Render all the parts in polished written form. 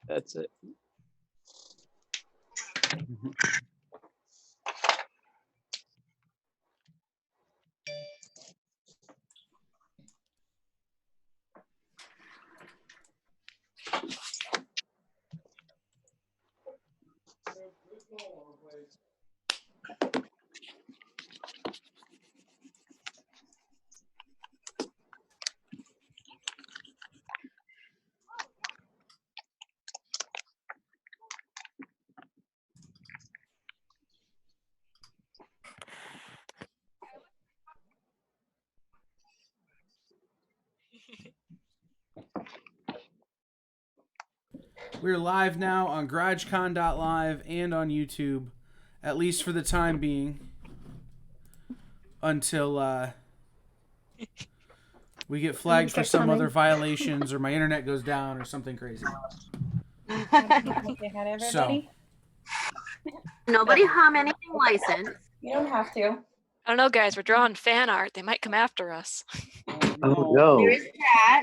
That's it. We're live now on GarageCon.live and on YouTube, at least for the time being, until we get flagged for some other violations or my internet goes down or something crazy. So, Nobody hum anything licensed. You don't have to. I don't know, guys. We're drawing fan art. They might come after us. Oh no. There is that.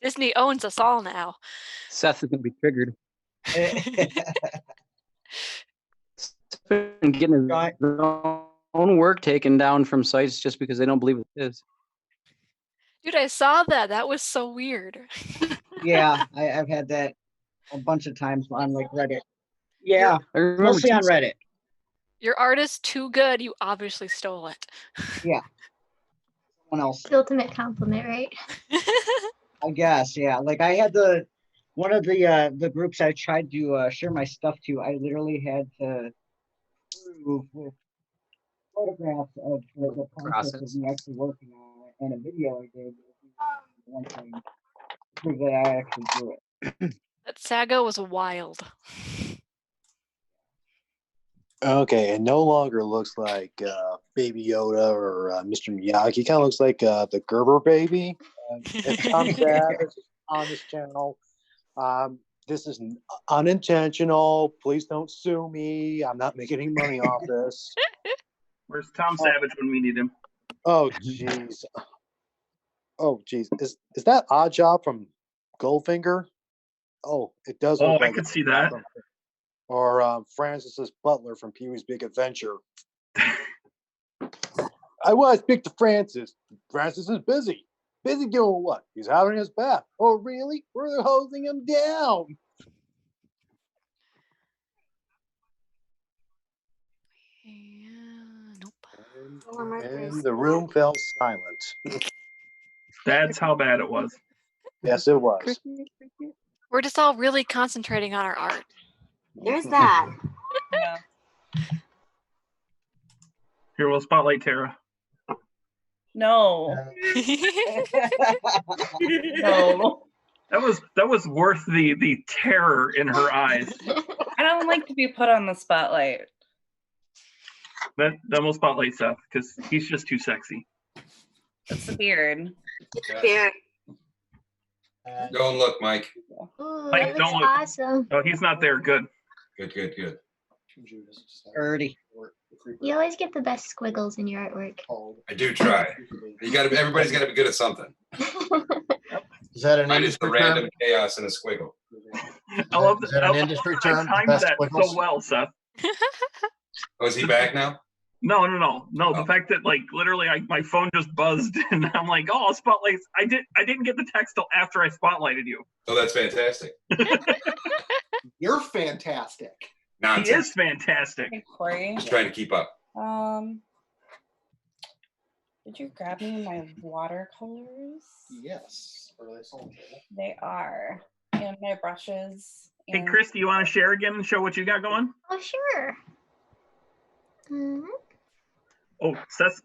Disney owns us all now. Seth is gonna be triggered. Getting his own work taken down from sites just because they don't believe it is. Dude, I saw that. That was so weird. Yeah, I've had that a bunch of times on like Reddit. Yeah, I remember mostly on Reddit. Your art is too good. You obviously stole it. Yeah. Someone else. The ultimate compliment, right? I guess, yeah. Like I had one of the groups I tried to share my stuff to, I literally had to prove with photographs of the process of me actually working on it and a video I did one thing to prove that I actually drew it. That saga was wild. Okay, it no longer looks like Baby Yoda or Mr. Miyagi. He kind of looks like the Gerber baby. It's Tom Savage on this channel. This is unintentional. Please don't sue me. I'm not making any money off this. Where's Tom Savage when we need him? Oh, jeez. Oh, jeez. Is that Oddjob from Goldfinger? Oh, it does. Oh, look I like could see that. Or Francis's Butler from Pee-wee's Big Adventure. I want to speak to Francis. Francis is busy. Busy doing what? He's having his bath. Oh, really? We're hosing him down. And the room fell silent. That's how bad it was. Yes, it was. We're just all really concentrating on our art. There's that. Yeah. Here, we'll spotlight Tara. No. No. That was worth the terror in her eyes. I don't like to be put on the spotlight. Then we'll spotlight Seth because he's just too sexy. It's the beard. Beard. Don't look, Mike. Ooh, Mike, that don't looks look. awesome. Oh, he's not there. Good. Good. Already. You always get the best squiggles in your artwork. I do try. Everybody's got to be good at something. Is that an Mine is the industry random term? chaos in a squiggle. I love Is that an industry term? I timed Best that squiggles? so well, Seth. Oh, is he back now? No. The fact that like literally my phone just buzzed and I'm like, oh, spotlight. I didn't get the text till after I spotlighted you. Oh, that's fantastic. You're fantastic. Nonsense. He is fantastic. Hey, Corey. Just trying to keep up. Did you grab me my watercolors? Yes. Are they sold? They are. And my brushes. Hey, and- Chris, do you want to share again and show what you got going? Oh, sure. Mhm. Oh, Seth's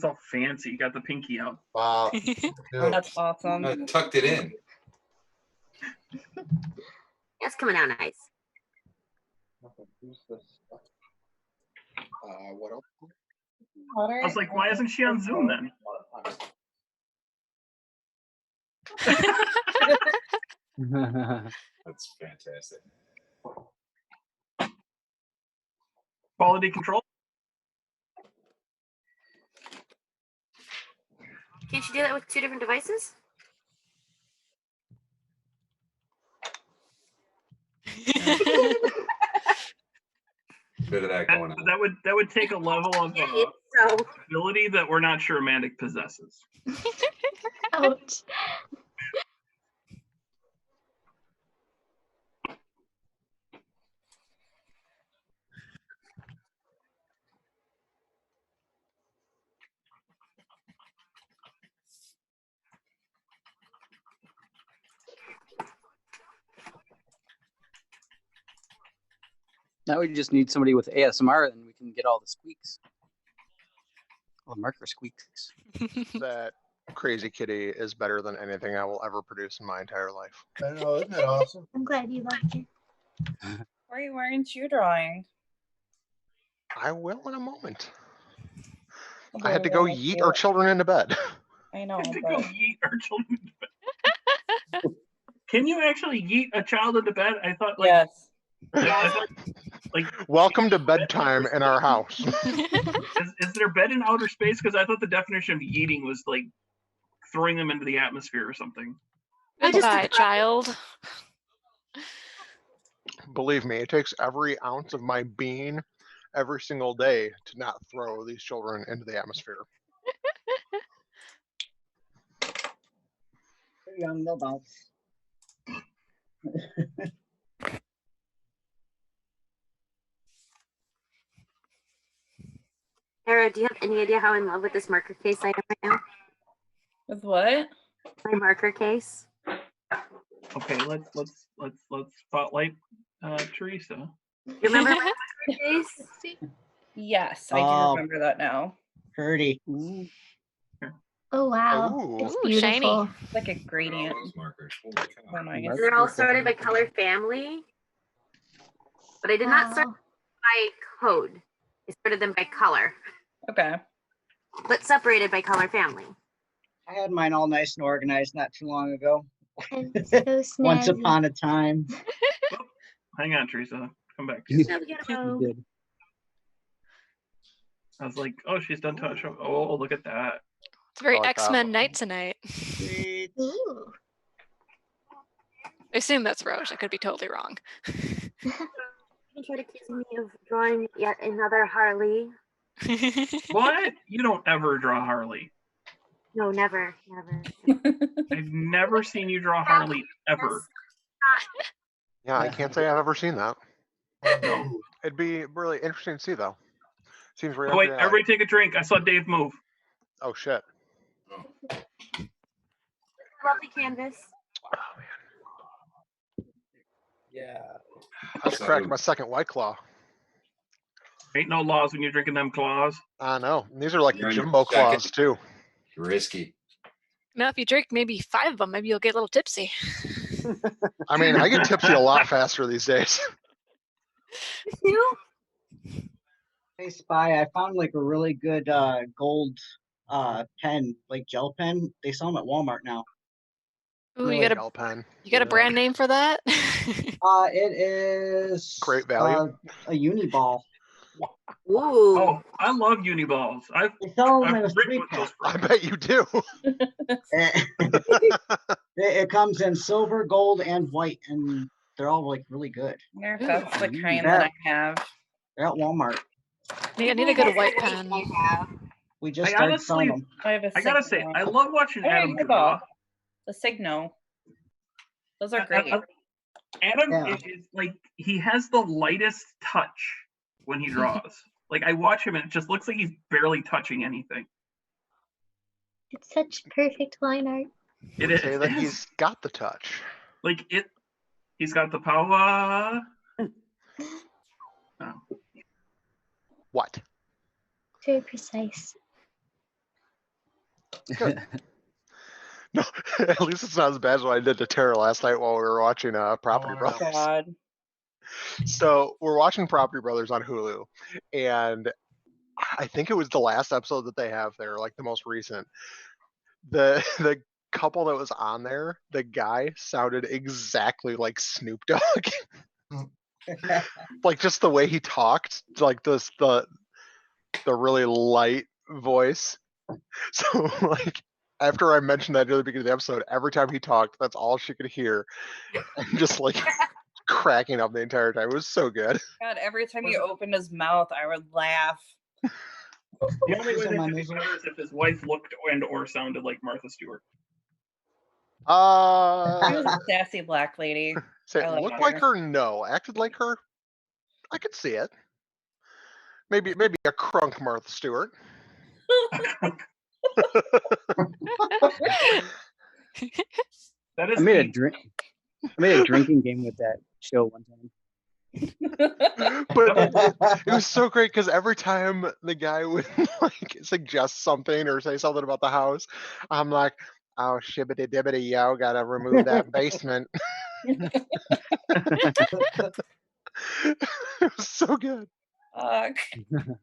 all fancy. You got the pinky out. Wow. That's awesome. I tucked it in. That's coming out nice. What else? Water I was like, why isn't she on Zoom then? That's fantastic. Quality control. Can't you do that with 2 different devices? that going on. That would take a level of So ability that we're not sure Mandic possesses. Ouch. Now we just need somebody with ASMR, and we can get all the squeaks. All the marker squeaks. That crazy kitty is better than anything I will ever produce in my entire life. I know, isn't that awesome? I'm glad you liked it. Why weren't you drawing? I will in a moment. I Okay, had to go well, yeet do our it. children into bed. I know, To go but yeet our children to bed. Can you actually yeet a child into bed? I thought like yes. I thought, like Welcome to bedtime in our house. is there bed in outer space? Because I thought the definition of yeeting was like throwing them into the atmosphere or something. Goodbye, child. Believe me, it takes every ounce of my being every single day to not throw these children into the atmosphere. Too young, no bounce. Tara, do you have any idea how in love with this marker case I am right now? With what? My marker case. Okay, let's spotlight Teresa. You remember my marker case? Yes, I do Oh. remember that now. Pretty. Oh wow. Ooh. It's Ooh, shiny. beautiful. It's like a Look at all gradient. those markers. Holy cow. Oh my Mark- They're all sorted by color family. But I did not sort Wow. by code. I sorted them by color, Okay. but separated by color family. I had mine all nice and organized not too long ago. I'm so Once snazzy. upon a time. Hang on, Teresa. Come back. Now we gotta go. Good. I was like, oh, she's done touch. Oh, look at that. It's very I like that. X-Men night tonight. Sweet. Ooh. I assume that's Roche. I could be totally wrong. You try to accuse me of drawing yet another Harley. What? You don't ever draw Harley. No, never, never. I've never seen you draw Harley ever. Yeah, I can't say I've ever seen that. No. It'd be really interesting to see, though. Seems right Oh, up wait, your alley. everybody take a drink. I saw Dave move. Oh, shit. Lovely canvas. Yeah. I just cracked my second White Claw. Ain't no laws when you're drinking them claws. I know. And these are like You're in your jumbo jacket. claws, too. Risky. Now, if you drink maybe 5 of them, maybe you'll get a little tipsy. I mean, I get tipsy a lot faster these days. You? Hey Spy, I found like a really good gold pen, like gel pen. They sell them at Walmart now. Ooh, Really you got a Gel pen. brand name for that? It is Great value. A Uniball. Ooh. Oh, I love Uniballs. They sell them I've in a written with 3-pack. those I bet you do. It comes in silver, gold, and white, and they're all like really good. I wonder if that's the Ooh, kind yeah. that I have. They're at Walmart. I need a good white That's pen. the I have. We just I started selling them. I have a I gotta say, Signo. I love watching Oh, Adam yeah, draw. the Signo. Those are great. Adam Yeah. is like, he has the lightest touch when he draws. Like, I watch him and it just looks like he's barely touching anything. It's such perfect line art. It Would is. say that he's got the touch. Like, he's got the power. Oh. What? Very precise. No, at least it's not as bad as what I did to Tara last night while we were watching Property Oh, Brothers. God. So we're watching Property Brothers on Hulu, and I think it was the last episode that they have there, like the most recent. The couple that was on there, the guy sounded exactly like Snoop Dogg. Like just the way he talked, like the really light voice. So like after I mentioned that at the beginning of the episode, every time he talked, that's all she could hear. And just like cracking up the entire time. It was so good. God, every time he opened his mouth, I would laugh. The only way She's in that my could be misery. better is if his wife looked and/or sounded like Martha Stewart. She was Uh, a sassy black lady. say, I like looked like her. her? No. Acted like her? I could see it. Maybe a crunk Martha Stewart. That is I made a the- drink. I made a drinking game with that show one time. But it was so great because every time the guy would like suggest something or say something about the house, I'm like, oh shibbity dibbity yo, gotta remove that basement. It was so good. Fuck.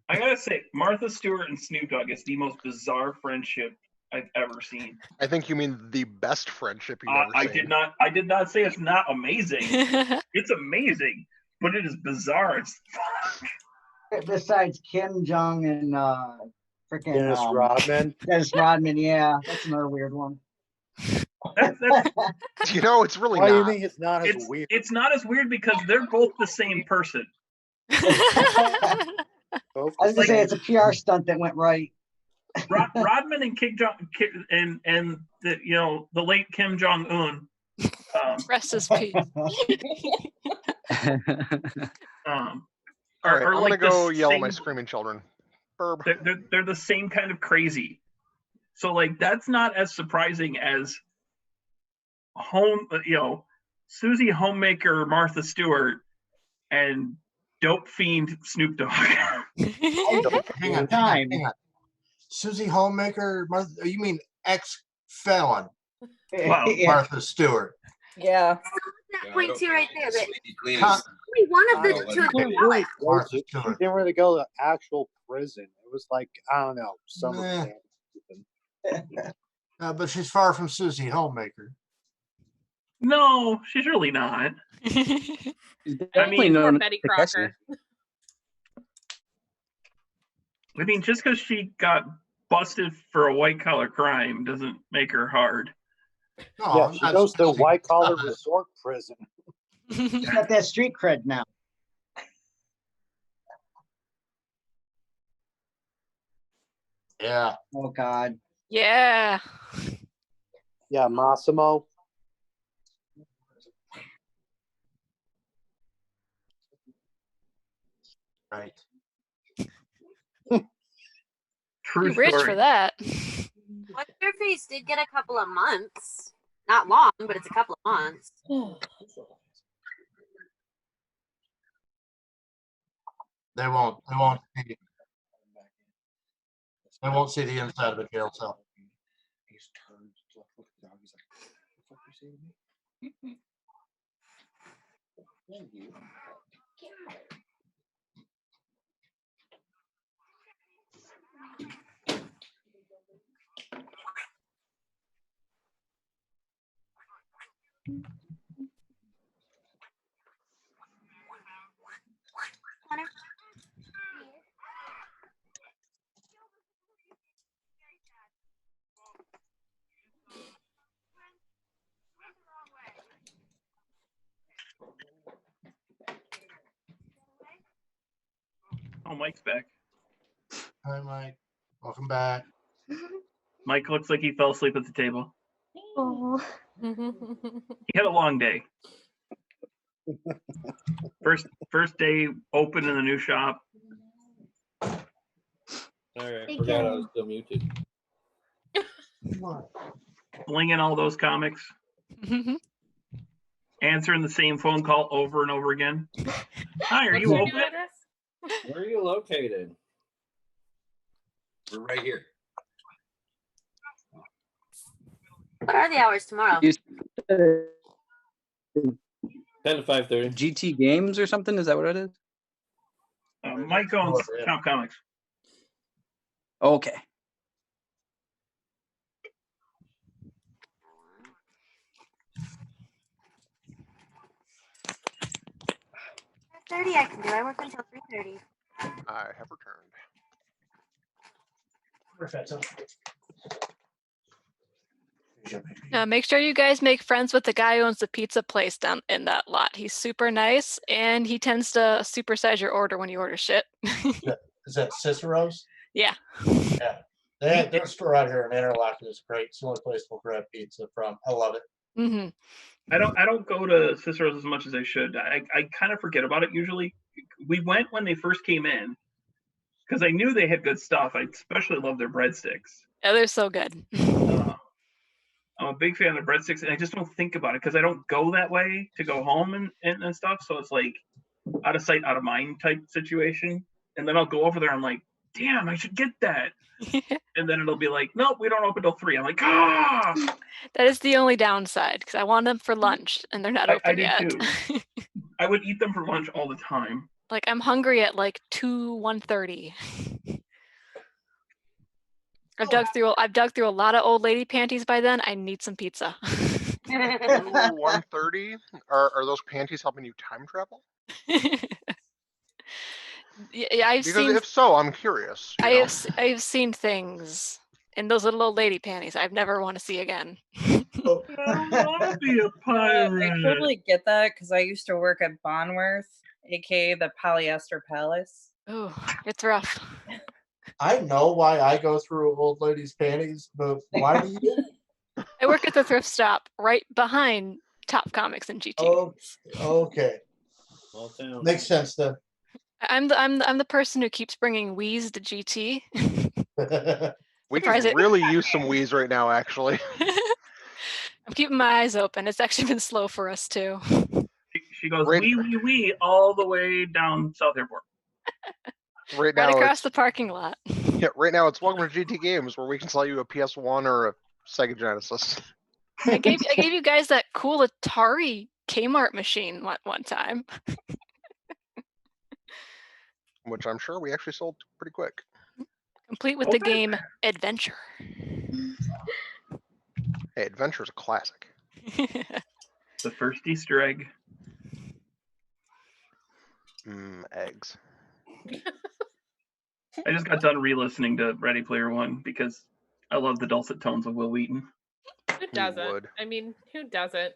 I gotta say, Martha Stewart and Snoop Dogg is the most bizarre friendship I've ever seen. I think you mean the best friendship you've ever I seen. did not. I did not say it's not amazing. It's amazing, but it is bizarre. It's Besides Kim Jong and freaking Dennis Rodman. Dennis Rodman, yeah, that's another weird one. You know, it's really Why do you not. think it's not as it's, weird? it's not as weird because they're both the same person. I was gonna say it's a PR stunt that went right. Rodman and Kim Jong and the late Kim Jong Un. Rest his peace. All right, I'm like gonna go the yell at my same- screaming children. Burb. They're the same kind of crazy. So like that's not as surprising as Susie Homemaker Martha Stewart and dope fiend Snoop Dogg. Hang on, Time. hang on. Susie Homemaker, Martha, you mean ex-felon Wow. Yeah. Martha Stewart? Yeah. That point too right there, but Clean Huh. as- only one of the Oh, two. She that didn't know really it. go Martha to- she Stewart. didn't really go to actual prison. It was like, I don't know, summer Nah. camp. But she's far from Susie Homemaker. No, she's really not. She's I definitely mean, known Betty to catch Crocker. me. I mean, just because she got busted for a white collar crime doesn't make her hard. No, Yeah, I'm she not goes to suggesting white collar it's not. resort prison. She's got that street cred now. Yeah. Oh God. Yeah. Yeah, Massimo. Right. True You're rich story. for that. What's her face did get a couple of months. Not long, but it's a couple of months. They won't see. They won't see the inside of a jail cell. He's turned to look at the dog. He's like, "The fuck you saying to me?" Thank you. Hunter? Oh, Mike's back. Hi, Mike. Welcome back. Mike looks like he fell asleep at the table. Oh, He had a long day. First day open in the new shop. All right, Hey, forgot I Gary. was still muted. Slinging all those comics. Answering the same phone call over and over again. Hi, are What's you your open? new address? Where are you located? We're right here. What are the hours tomorrow? You said 10 to 5:30. GT Games or something? Is that what it is? Mike owns Count Comics. Okay. $3:30 I can do. I work until 3:30. I have returned. Make sure you guys make friends with the guy who owns the pizza place down in that lot. He's super nice, and he tends to supersize your order when you order shit. Is that Cicero's? Yeah. Yeah. Their store out here in Interlochen is great. It's the only place we'll grab pizza from. I love it. Mm-hmm. I don't go to Cicero's as much as I should. I kind of forget about it usually. We went when they first came in because I knew they had good stuff. I especially love their breadsticks. Yeah, they're so good. I'm a big fan of the breadsticks, and I just don't think about it because I don't go that way to go home and stuff. So it's like out of sight, out of mind type situation. And then I'll go over there. I'm like, damn, I should get that. And then it'll be like, nope, we don't open till 3. I'm like, ah. That is the only downside because I want them for lunch and they're not open I do yet. too. I would eat them for lunch all the time. Like I'm hungry at like 1:30. I've dug through a lot of old lady panties by then. I need some pizza. 1:30? Are those panties helping you time travel? Yeah, I've Because seen. if so, I'm curious. I've seen things in those little old lady panties I've never want to see again. I don't want to be a pirate. I totally get that because I used to work at Bonworth, aka the Polyester Palace. Oh, it's rough. I know why I go through old ladies' panties, but why do you? I work at the thrift stop right behind Top Comics and GT. Oh, okay. Makes sense then. I'm the person who keeps bringing Wheeze to GT. We Surprise could it. really use some wheeze right now, actually. I'm keeping my eyes open. It's actually been slow for us too. She goes wee all the way down South Airport. Right now, Right across it's- the parking lot. Yeah, right now it's welcome to GT Games, where we can sell you a PS1 or a Sega Genesis. I gave you guys that cool Atari Kmart machine one time. Which I'm sure we actually sold pretty quick. Complete with the game Adventure. Hey, Adventure's a classic. The first Easter egg. Eggs. I just got done re-listening to Ready Player One because I love the dulcet tones of Will Wheaton. Who doesn't? would? I mean, who doesn't?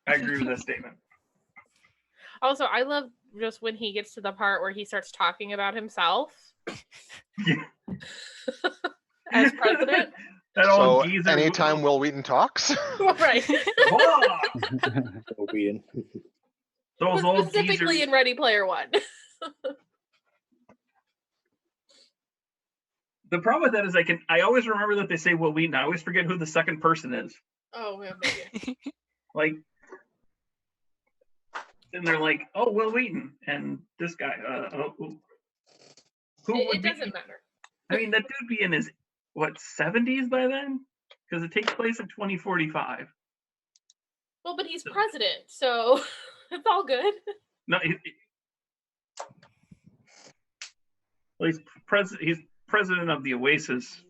I agree with that statement. Also, I love just when he gets to the part where he starts talking about himself as president. So anytime Will Wheaton talks, Right. Will Wheaton. Those old Specifically geezers. in Ready Player One. The problem with that is I always remember that they say Will Wheaton. I always forget who the second person is. Oh, yeah, maybe. Like, and they're like, oh, Will Wheaton and this guy. Who would It be? doesn't matter. I mean, that dude be in his 70s by then, because it takes place in 2045. Well, but he's president, so it's all good. No, well, he's president of the Oasis.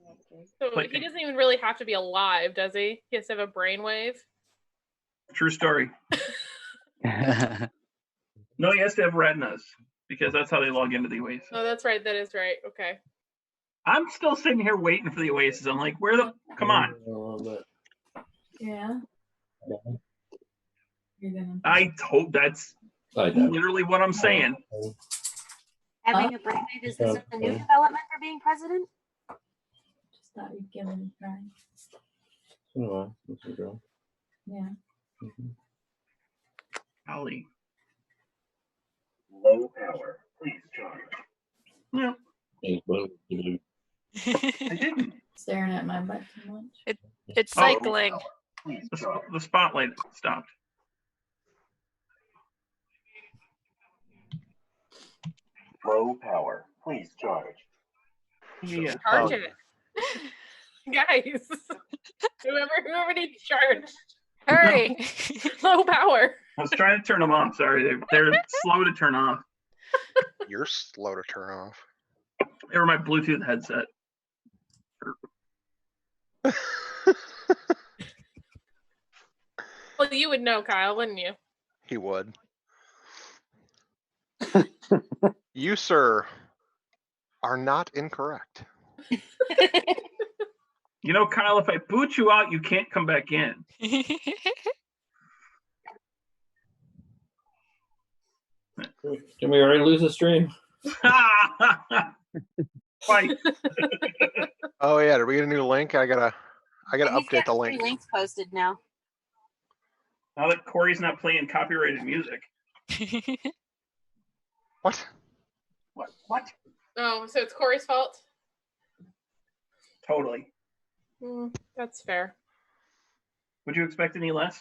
So Like- he doesn't even really have to be alive, does he? He has to have a brainwave. True story. No, he has to have retinas because that's how they log into the Oasis. Oh, that's right. That is right. Okay. I'm still sitting here waiting for the Oasis. I'm like, where the? Come on! Yeah. You're gonna. I hope that's literally what I'm saying. Having a brainwave is this the new development for being president? Just thought you'd give it a try. Oh, that's a girl. Yeah. Golly. Low power. Please charge. No, I didn't. Staring at my butt too much. It's cycling. The spotlight stopped. Low power. Please charge. Yeah. Charge it. Guys. whoever needs charge. Hurry. Low power. I was trying to turn them off. Sorry, they're slow to turn off. You're slow to turn off. They were my Bluetooth headset. Well, you would know, Kyle, wouldn't you? He would. You, sir, are not incorrect. You know, Kyle, if I boot you out, you can't come back in. Can we already lose the stream? Fight. Oh yeah, did we get a new link? I gotta He's update the got 3 link. links posted now. Now that Corey's not playing copyrighted music. What? What? Oh, so it's Corey's fault? Totally. That's fair. Would you expect any less?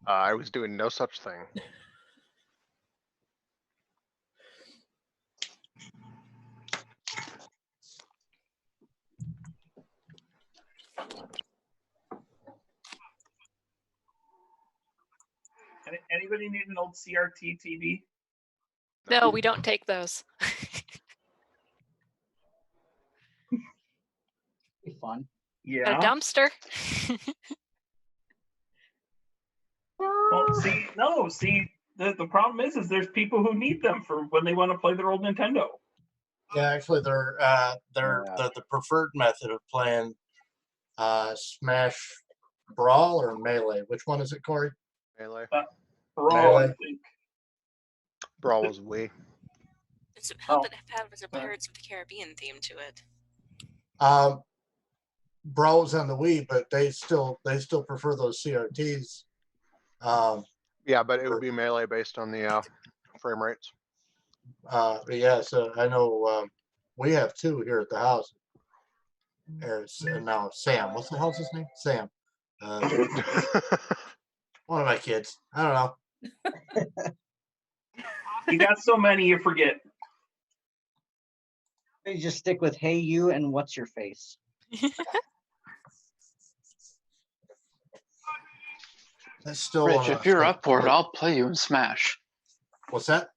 I was doing no such thing. Anybody need an old CRT TV? No, we don't take those. Be fun. A Yeah. dumpster. Well, see, the problem is there's people who need them for when they want to play their old Nintendo. Yeah, actually, they're the preferred method of playing Smash Brawl or Melee. Which one is it, Corey? Melee. Brawl, I Melee. think. Brawl was Wii. It's hope it has a Pirates of the Caribbean theme to it. Brawl was on the Wii, but they still prefer those CRTs. Yeah, but it would be Melee based on the frame rates. Yeah, so I know we have 2 here at the house. There's now Sam. What's the hell's his name? Sam. One of my kids. I don't know. You got so many, you forget. You just stick with "Hey you" and "What's your face." That's still Rich, if you're up for it, I'll play you in Smash. What's that?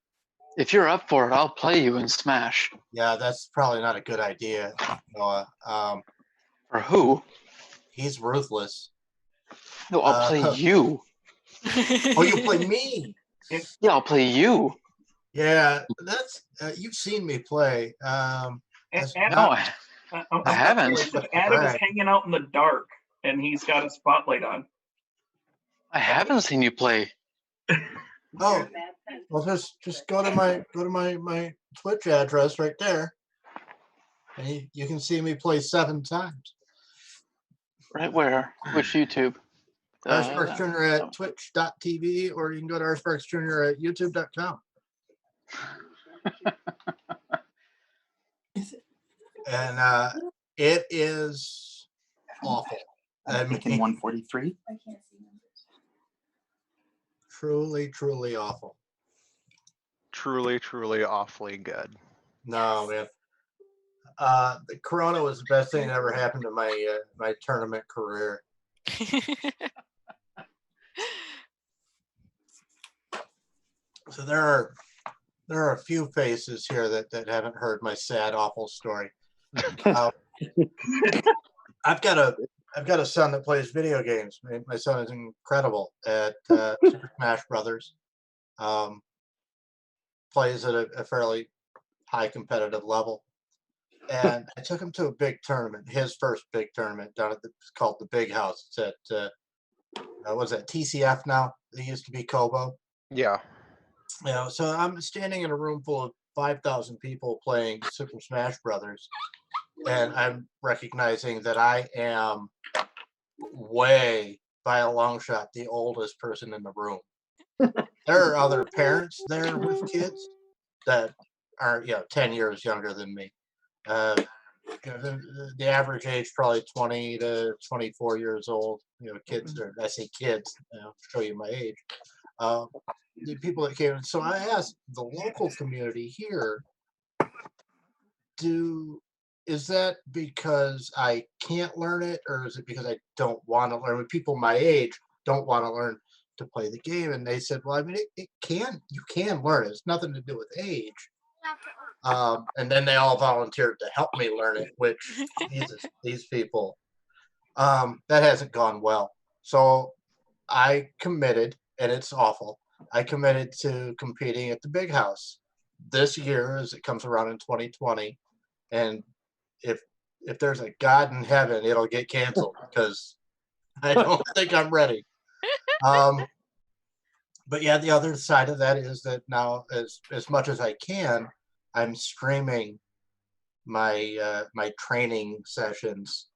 If you're up for it, I'll play you in Smash. Yeah, that's probably not a good idea, Noah. For who? He's ruthless. No, I'll play you. Oh, you play me? Yeah, I'll play you. Yeah, that's you've seen me play. Adam, No, I haven't. Adam is hanging out in the dark, and he's got a spotlight on. I haven't seen you play. Oh, well, just go to my Twitch address right there, and you can see me play 7 times. Right where? Which YouTube? Sparks Jr. at twitch.tv, or you can go to Sparks Jr. at youtube.com. And it is awful. I mean, 143. I can't see numbers. Truly awful. Truly awfully good. No, man. The Corona was the best thing that ever happened to my my tournament career. So there are a few faces here that haven't heard my sad, awful story. I've got a son that plays video games. My son is incredible at Super Smash Brothers. Plays at a fairly high competitive level. And I took him to a big tournament, his first big tournament down at it's called the Big House. It's at what is that, TCF now? It used to be Kobo. Yeah. You know, so I'm standing in a room full of 5,000 people playing Super Smash Brothers, and I'm recognizing that I am way by a long shot the oldest person in the room. There are other parents there with kids that are 10 years younger than me. The average age probably 20 to 24 years old. Kids are, I say kids, show you my age. The people that came, so I asked the local community here, is that because I can't learn it, or is it because I don't want to learn? When people my age don't want to learn to play the game, and they said, well, I mean, you can learn it. It's nothing to do with age. And then they all volunteered to help me learn it, which these people, that hasn't gone well. So I committed, and it's awful. I committed to competing at the Big House this year as it comes around in 2020, and if there's a God in heaven, it'll get canceled because I don't think I'm ready. But yeah, the other side of that is that now, as much as I can, I'm streaming my my training sessions,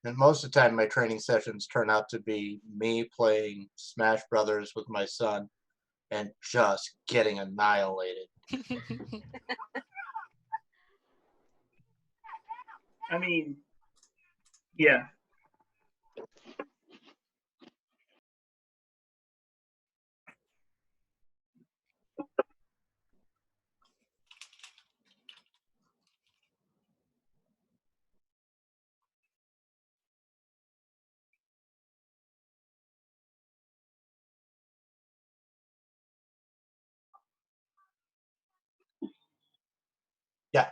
and most of the time my training sessions turn out to be me playing Smash Brothers with my son and just getting annihilated. I mean, yeah. Yeah.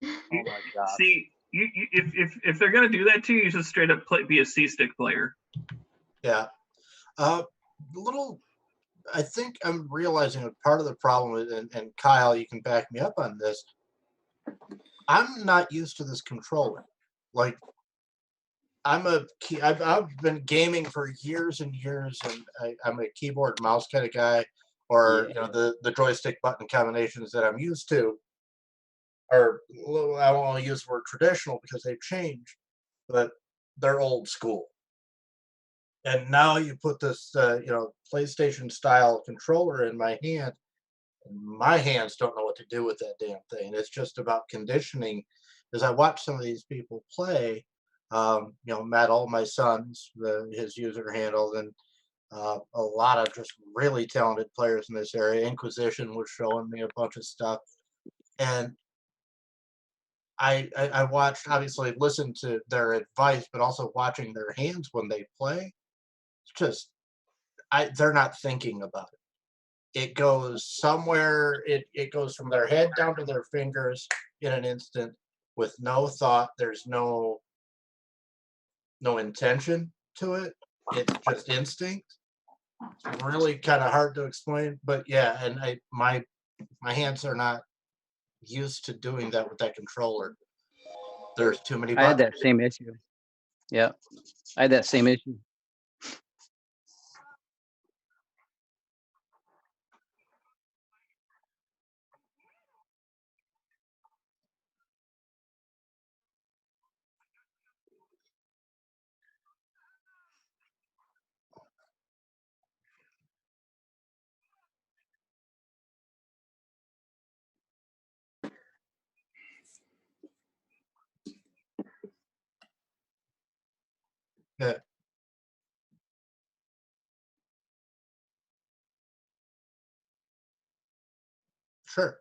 Oh my god. See, you if they're gonna do that to you, you just straight up be a C-stick player. Yeah. I think I'm realizing a part of the problem is, and Kyle, you can back me up on this. I'm not used to this controller. Like, I've been gaming for years and years, and I'm a keyboard and mouse kind of guy, or you know, the joystick button combinations that I'm used to are, I won't only use the word traditional because they've changed, but they're old school. And now you put this, you know, PlayStation style controller in my hand, and my hands don't know what to do with that damn thing. It's just about conditioning. As I watch some of these people play, you know, Matt, all my sons, his user handle, and a lot of just really talented players in this area. Inquisition was showing me a bunch of stuff, and I watched, obviously listened to their advice, but also watching their hands when they play. Just they're not thinking about it. It goes somewhere, it goes from their head down to their fingers in an instant with no thought. There's no intention to it. It's just instinct. It's really kind of hard to explain, but yeah, and my hands are not used to doing that with that controller. There's too many buttons. I had that same issue. Yeah, I had that same issue. Yeah. Sure.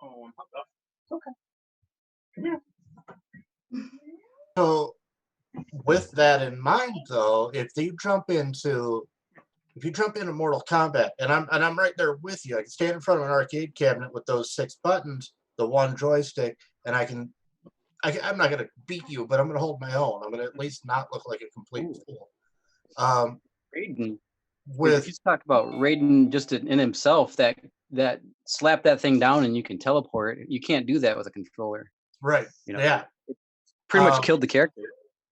Oh, okay. So, with that in mind, though, if you jump into Mortal Kombat, and I'm right there with you, I can stand in front of an arcade cabinet with those 6 buttons, the one joystick, and I'm not going to beat you, but I'm going to hold my own. I'm going to at least not look like a complete fool. Raiden. If you talk about Raiden just in himself, that slap that thing down and you can teleport. You can't do that with a controller. Right. You know, yeah. Pretty much killed the character.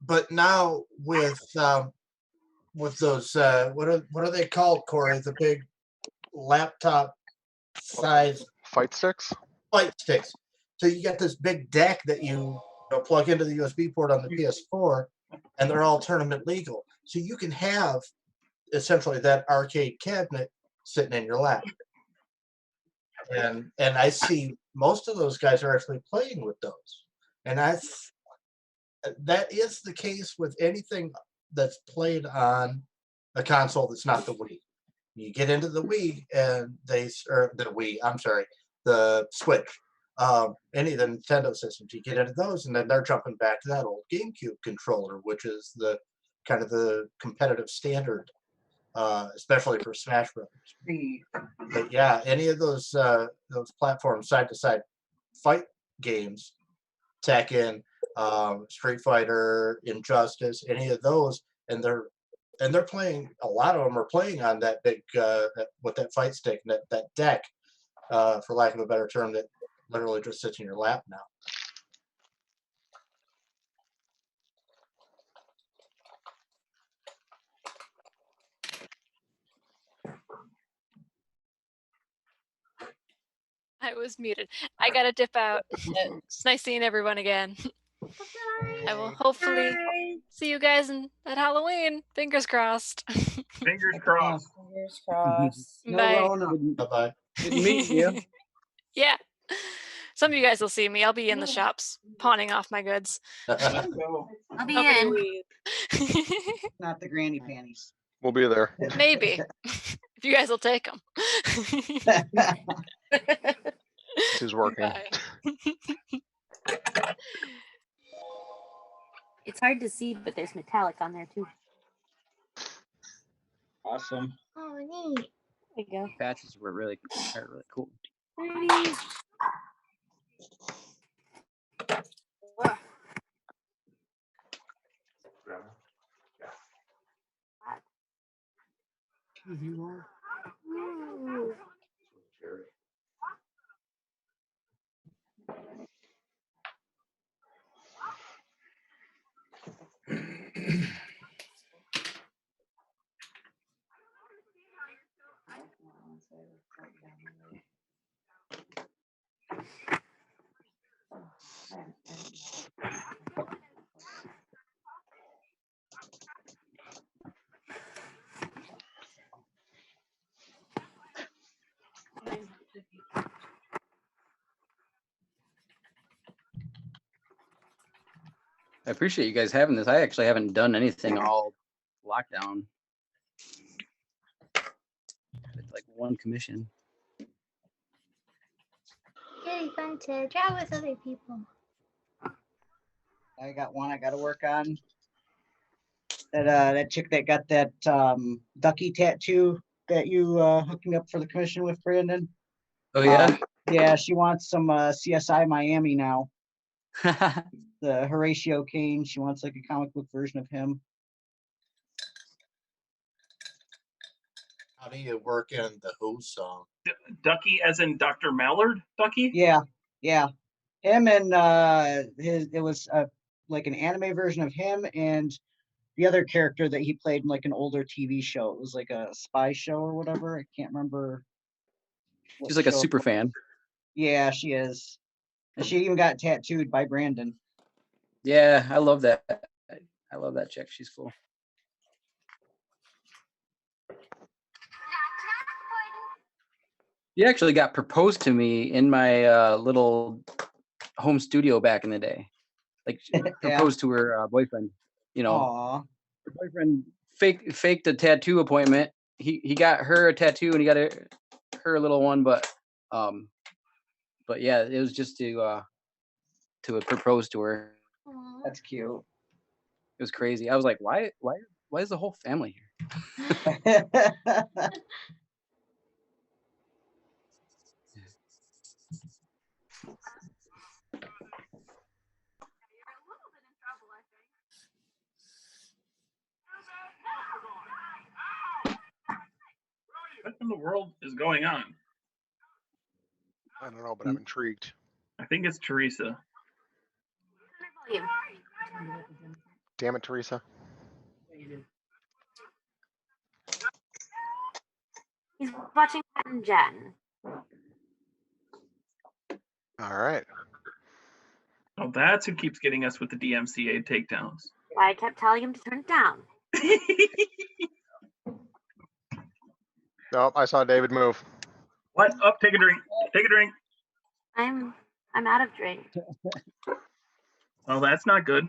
But now with those what are they called, Corey? The big laptop size fight sticks. Fight sticks. So you got this big deck that you plug into the USB port on the PS4, and they're all tournament legal. So you can have essentially that arcade cabinet sitting in your lap. And I see most of those guys are actually playing with those. And that is the case with anything that's played on a console that's not the Wii. You get into the Wii and the Switch, any of the Nintendo systems, you get into those and then they're jumping back to that old GameCube controller, which is the kind of the competitive standard, especially for Smash Brothers. But yeah, any of those platform side-to-side fight games, Tekken, Street Fighter, Injustice, any of those, and they're playing. A lot of them are playing on that big with that fight stick, that deck, for lack of a better term, that literally just sits in your lap now. I was muted. I gotta dip out. It's nice seeing everyone again. I will hopefully see you guys at Halloween. Fingers crossed. Fingers crossed. Fingers crossed. Bye. Bye-bye. Good meeting you. Yeah. Some of you guys will see me. I'll be in the shops pawning off my goods. I'll be in. Not the granny panties. We'll be there. Maybe. If you guys will take them. Who's working? It's hard to see, but there's metallic on there too. Awesome. Oh, neat. There you go. Patches were really cool. Pretty. I appreciate you guys having this. I actually haven't done anything all lockdown. Like one commission. Really fun to draw with other people. I got one I got to work on. That chick that got that ducky tattoo that you hooked me up for the commission with, Brandon. Oh yeah. Yeah, she wants some CSI Miami now. The Horatio Kane. She wants like a comic book version of him. How do you work in the Who song? Ducky, as in Dr. Mallard? Ducky? Yeah, yeah. Him and it was like an anime version of him and the other character that he played in like an older TV show. It was like a spy show or whatever. I can't remember. She's like a super fan. Yeah, she is. And she even got tattooed by Brandon. Yeah, I love that. I love that chick. She's cool. She actually got proposed to me in my little home studio back in the day. Like proposed to her boyfriend. You know, Aww. her boyfriend faked a tattoo appointment. He got her a tattoo and he got her a little one, but yeah, it was just to propose to her. That's cute. It was crazy. I was like, why is the whole family here? What in the world is going on? I don't know, but I'm intrigued. I think it's Teresa. Damn it, Teresa. He's watching Matt and Jen. All right. Oh, that's who keeps getting us with the DMCA takedowns. I kept telling him to turn it down. Nope, I saw David move. What? Up, take a drink. Take a drink. I'm out of drink. Oh, that's not good.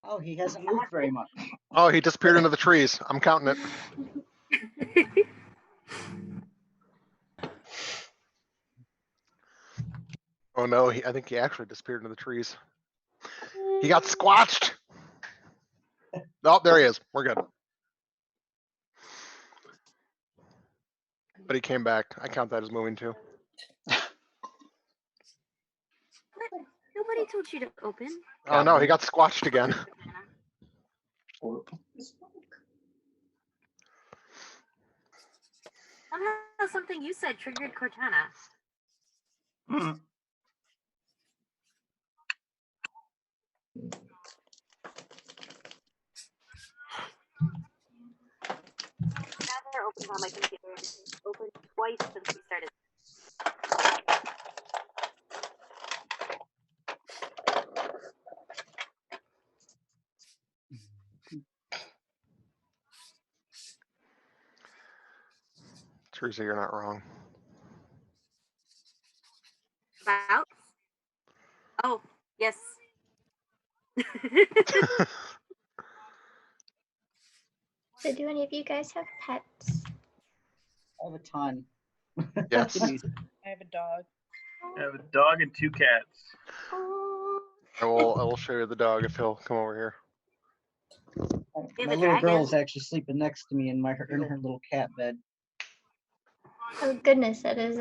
Oh, he hasn't moved very much. Oh, he disappeared into the trees. I'm counting it. Oh no, I think he actually disappeared into the trees. He got squatched. Oh, there he is. We're good. But he came back. I count that as moving too. Nobody told you to open. Oh no, he got squashed again. Somehow something you said triggered Cortana. Now they're open on my computer. It's open twice since we started. Teresa, you're not wrong. About? Oh, yes. So do any of you guys have pets? I have a ton. Yes. I have a dog. I have a dog and 2 cats. I will show you the dog if he'll come over here. My little girl is actually sleeping next to me in her little cat bed. Oh goodness, that is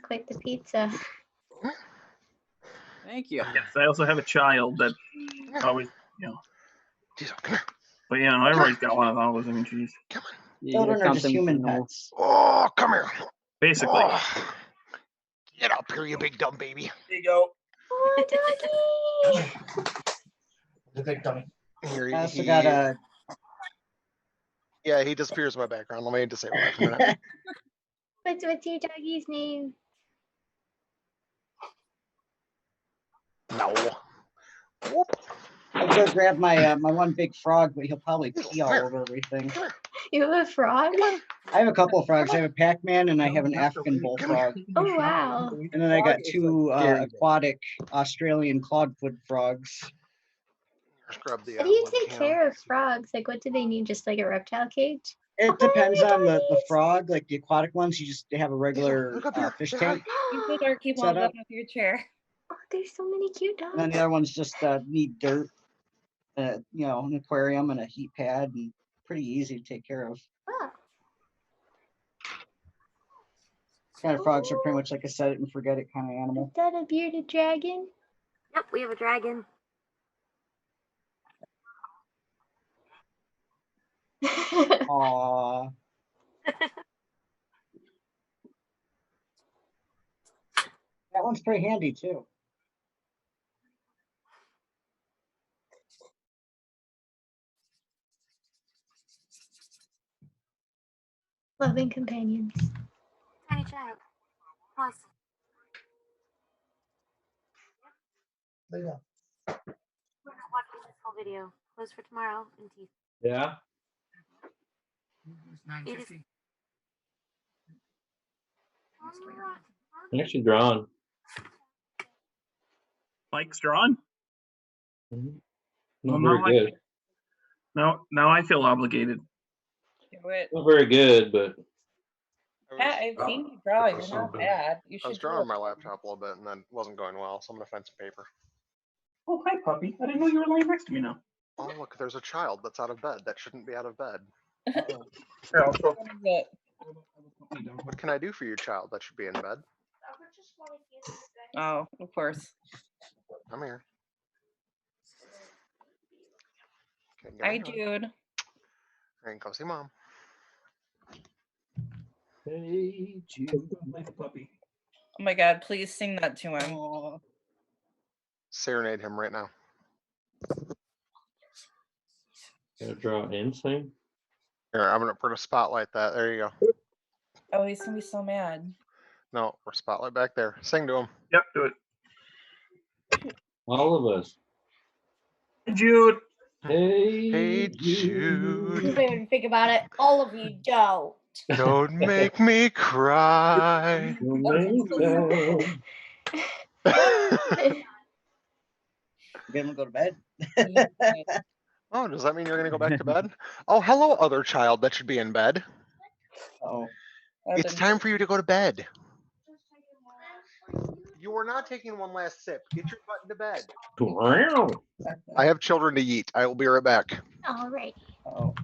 quite the pizza. Thank you. Yes, I also have a child that always, But yeah, everybody's got one of those. I mean, geez. Children are just human pets. Oh, come here. Basically. Oh. Get up here, you big dumb baby. There you go. Oh, doggy! The big dummy. Here, I also got a. Yeah, he disappears in my background. Let me disable that for a minute. What's your doggy's name? No. I go grab my my one big frog, but he'll probably pee all over everything. You have a frog? I have a couple of frogs. I have a Pac-Man and I have an African bullfrog. Oh wow! And then I got 2 aquatic Australian clawfoot frogs. Scrub the, How do you take care of frogs? Like, what do they need? Just like a reptile cage? It depends on the frog. Like the aquatic ones, you just have a regular fish tank. You put our keep on Set up. off your chair. Oh, there's so many cute dogs. And then the other ones just need dirt, an aquarium and a heat pad, and pretty easy to take care of. Oh. Kind of frogs are pretty much like a set it and forget it kind of animal. Is that a bearded dragon? Yep, we have a dragon. Aww. That one's pretty handy too. Loving companions. Tiny child. Pause. There you go. We're not watching this whole video. Close for tomorrow and teeth. Yeah. It is. I'm actually drawn. Mike's drawn? Not now very good. Now I feel obligated. Do it. Not very good, but Pat, I've seen you draw. You're not bad. You I was should drawing on do my laptop a little bit and then it wasn't going well, so I'm gonna find some paper. Oh, hi, puppy. I didn't know you were laying next to me now. Oh, look, there's a child that's out of bed. That shouldn't be out of bed. Here, I'll throw- it. What can I do for you, child that should be in bed? Oh, of course. Come here. Okay, Hi, get on. dude. And go see mom. hey, Jude. Nice puppy. Oh my God, please sing that to him. Serenade him right now. Gotta draw insane. Here, I'm gonna put a spotlight that. There you go. Oh, he's gonna be so mad. No, we're spotlight back there. Sing to him. Yep, do it. All of us. Jude. Hey, Jude. You don't even think about it. All of you don't. Don't make me cry. You gonna go to bed? Oh, does that mean you're gonna go back to bed? Oh, hello, other child that should be in bed. Oh. It's time for you to go to bed. You are not taking one last sip. Get your butt into bed. I have children to eat. I will be right back. All right. Oh.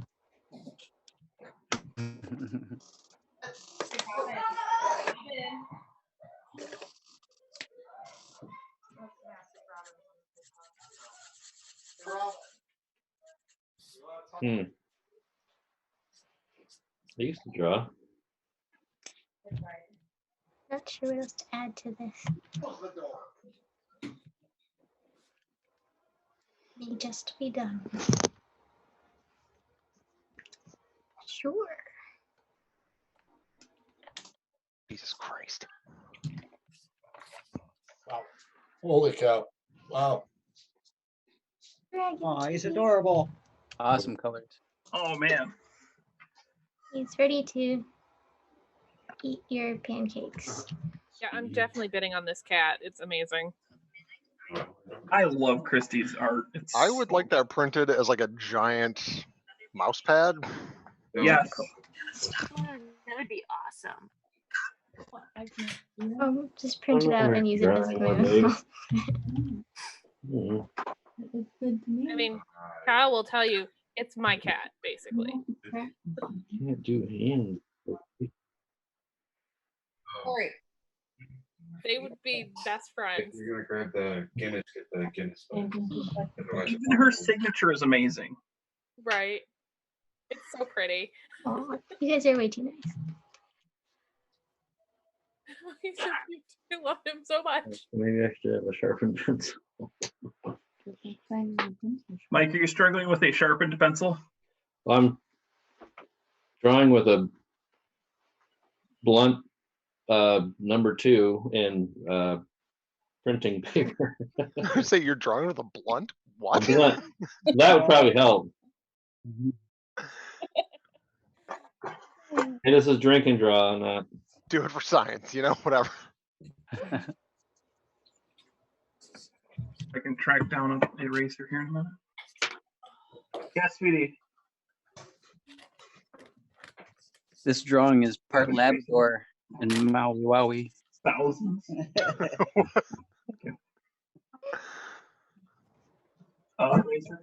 I used to draw. Not sure what else to add to this. May just be done. Sure. Jesus Christ. Wow. Holy cow. Wow. Oh, he's adorable. Awesome colors. Oh man. He's ready to eat your pancakes. Yeah, I'm definitely bidding on this cat. It's amazing. I love Christie's art. It's I would like that printed as like a giant mouse pad. yes. That would be awesome. Just print it out and use it as a mouse. I mean, Kyle will tell you it's my cat, basically. Can't do hand. Sorry. They would be best friends. You're gonna grab the Guinness, get the Guinness. Even her signature is amazing. Right. It's so pretty. Oh, you guys are way too nice. He's so cute. I love him so much. Maybe I should have a sharpened pencil. Mike, are you struggling with a sharpened pencil? I'm drawing with a blunt number 2 in printing paper. You say you're drawing with a blunt? What? A blunt. That would probably help. Hey, this is drink and draw, not. Do it for science, whatever. I can track down an eraser here in a minute. Yeah, sweetie. This drawing is part Labrador and Maui Wowie. Thousands. Eraser.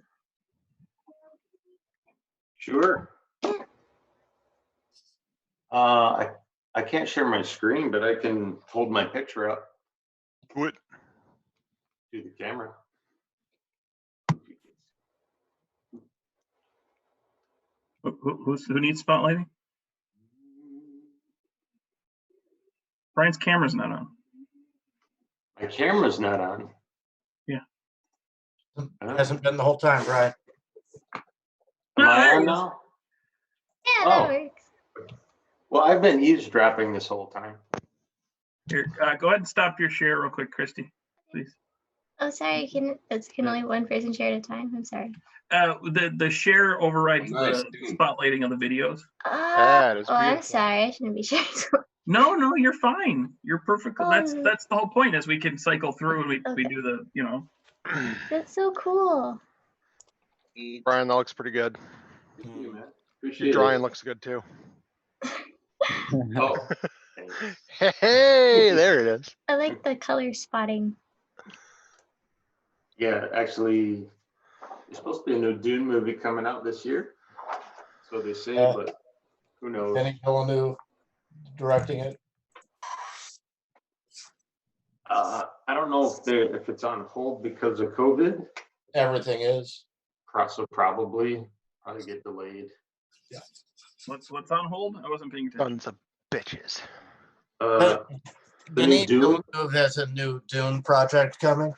Sure. I can't share my screen, but I can hold my picture up. What? To the camera. Who needs spotlighting? Brian's camera's not on. My camera's not on. Yeah. It hasn't been the whole time, Brian. Am I on now? Yeah, that works. Well, I've been eavesdropping this whole time. Here, go ahead and stop your share real quick, Christy, please. Oh, sorry. Can only one person share at a time? I'm sorry. The share overrides Nice. the spotlighting of the videos. That is I'm beautiful. sorry. I shouldn't be sharing. No, you're fine. You're perfect. Oh. That's the whole point, is we can cycle through and we do the, That's so cool. Brian, that looks pretty good. Thank you, man. Your Appreciate drawing it. looks good too. Oh, Hey, there it is. I like the color spotting. yeah, actually, there's supposed to be a new Dune movie coming out this year. So they say, but who knows? Denis Villeneuve directing it. I don't know if it's on hold because of COVID. Everything is. So probably get delayed. Yeah. what's on hold? I wasn't paying attention. Tons of bitches. The new Denis Dune. Villeneuve has a new Dune project coming.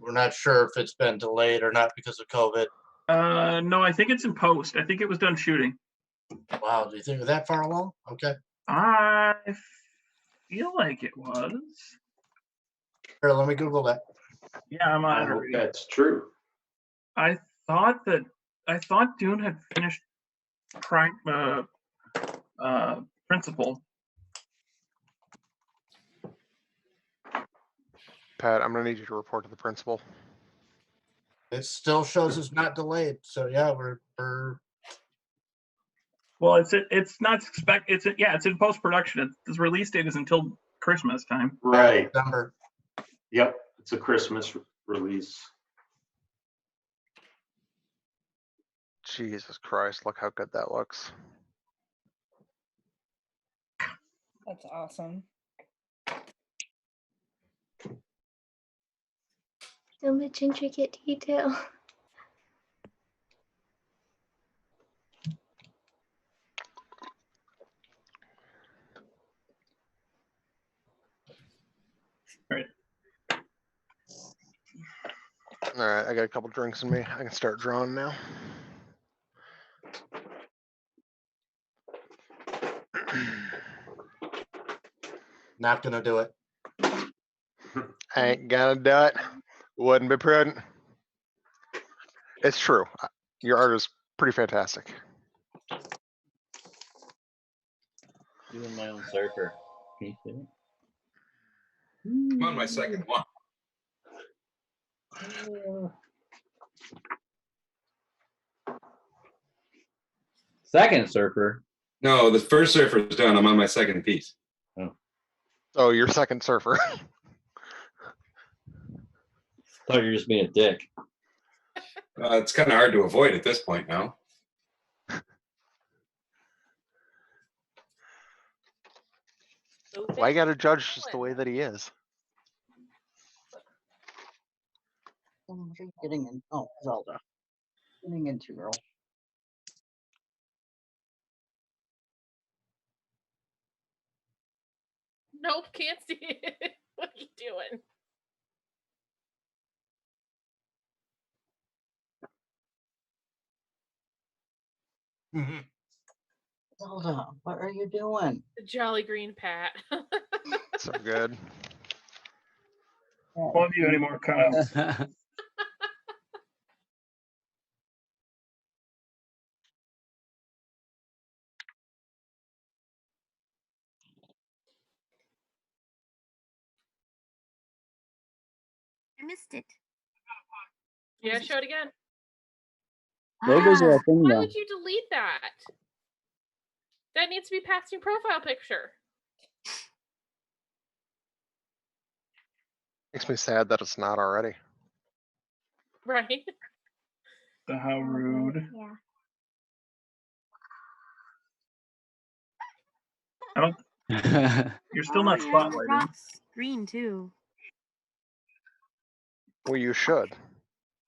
We're not sure if it's been delayed or not because of COVID. No, I think it's in post. I think it was done shooting. Wow, do you think we're that far along? Okay. I feel like it was. Here, let me Google that. Yeah, I'm I on it hope already. that's true. I thought Dune had finished principal. Pat, I'm gonna need you to report to the principal. It still shows it's not delayed. So yeah, we're Well, it's in post production. Its release date is until Christmas time. Right. December. Yep. It's a Christmas release. Jesus Christ, look how good that looks. That's awesome. So much intricate detail. All right, I got a couple drinks in me. I can start drawing now. Not gonna do it. I ain't gonna do it. Wouldn't be prudent. It's true. Your art is pretty fantastic. Doing my own surfer. Can you see it? I'm on my second one. Second surfer. No, the first surfer is done. I'm on my second piece. Oh, your second surfer. Thought you were just being a dick. It's kind of hard to avoid at this point now. Why you gotta judge just the way that he is? What are you getting in? Oh, Zelda. Getting into, girl. Nope, can't see it. What are you doing? Zelda, what are you doing? The Jolly Green Pat. So good. Won't have you anymore, Kyle. I missed it. Yeah, show it again. Logos are a thing Why now. would you delete that? That needs to be past your profile picture. Makes me sad that it's not already. Right? How rude. Yeah. I don't. You're still not spotlighting. Green too. Well, you should.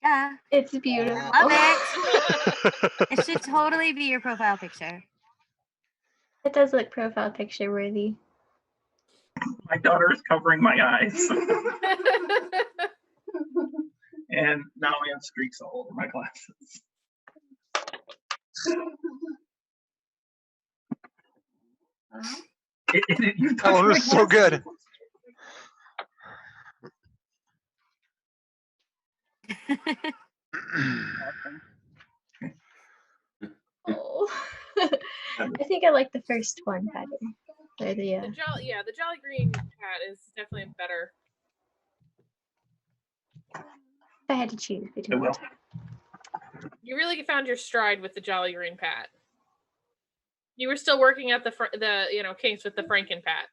Yeah. It's beautiful. Love it. It should totally be your profile picture. It does look profile picture worthy. My daughter is covering my eyes. And now I have streaks all over my glasses. That one was so good. Oh. I think I like the first one better. Or the, The Jolly Green Cat is definitely better. if I had to choose between the two. You really found your stride with the Jolly Green Pat. You were still working at the kinks with the Franken Pat.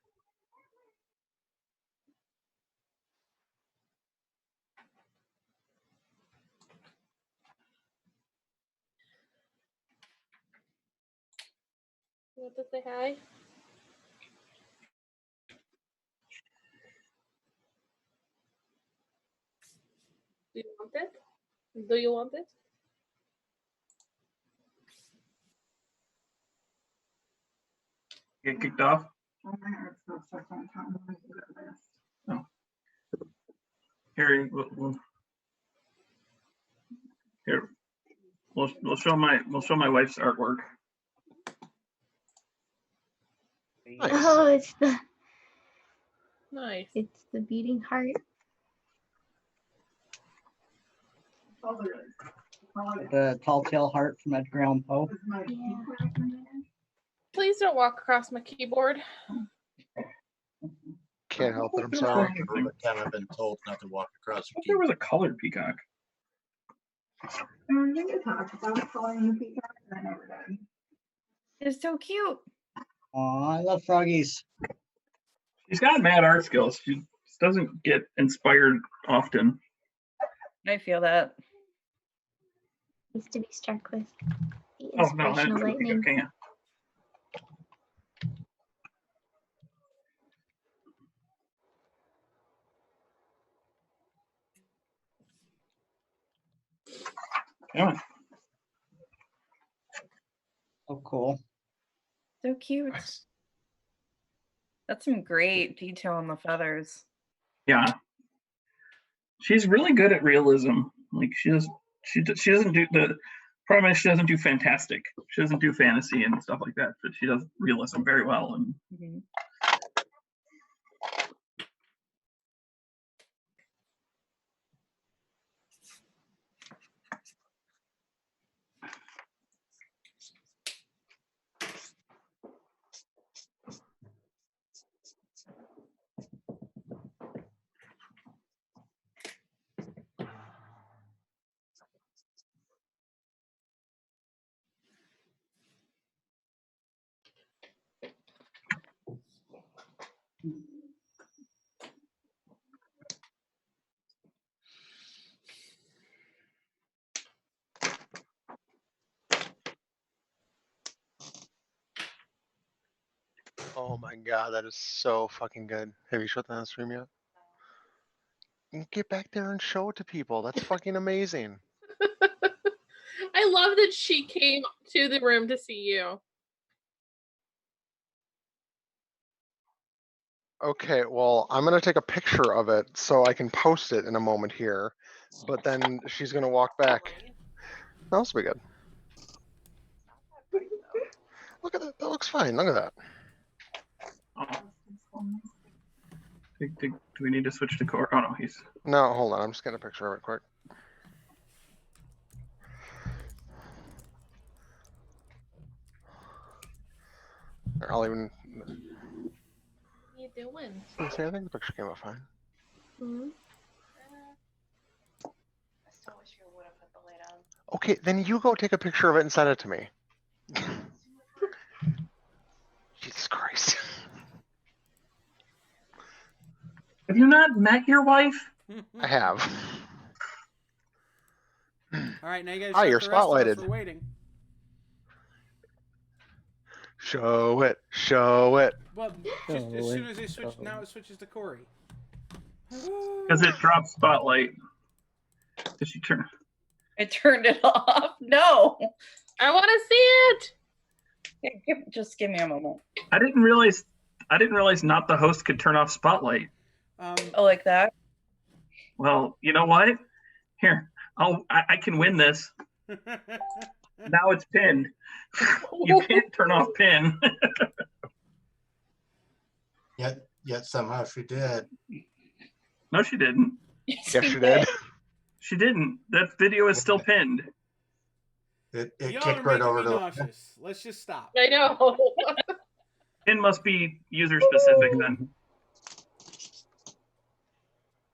You want to say hi? Do you want it? Do you want it? Get kicked off? Oh. Here, we'll show my wife's artwork. Nice. Oh, it's the Nice. It's the beating heart. The tall tale heart from Edgar Allan Poe. Please don't walk across my keyboard. Can't help it. I'm sorry. Every time I've been told not to walk across the There was a colored peacock. It's so cute. Oh, I love froggies. She's got mad art skills. She doesn't get inspired often. I feel that. Needs to be struck with the Oh no, I inspirational lightning. can't. Come on. Oh, cool. So cute. That's some great detail on the feathers. Yeah. She's really good at realism. Like she doesn't do the problem is she doesn't do fantastic. She doesn't do fantasy and stuff like that, but she does realism very well. And Oh my god, that is so fucking good. Have you shut that on stream yet? Get back there and show it to people. That's fucking amazing. I love that she came to the room to see you. Okay, well, I'm gonna take a picture of it so I can post it in a moment here, but then she's gonna walk back. That'll be good. Look at that. That looks fine. Look at that. do we need to switch to core? Oh no, he's No, hold on. I'm just getting a picture of it quick. I'll even. What are you doing? See, I think the picture came out fine. Hmm? Okay, then you go take a picture of it and send it to me. Jesus Christ. Have you not met your wife? I have. All right, now you guys. Ah, you're the rest of us spotlighted. for waiting. Show it. Show it. Well, just as soon as they switch, now it switches to Corey. Because it drops spotlight. Did she turn? I turned it off. No. I want to see it. Just give me a moment. I didn't realize not the host could turn off spotlight. Oh, like that? Well, you know what? Here, I can win this. Now it's pinned. You can't turn off pin. Yet somehow she did. No, she didn't. Yes, she did. She didn't. That video is still pinned. It Y'all kicked are right making over me to. nauseous. Let's just stop. I know. Pin must be user specific then.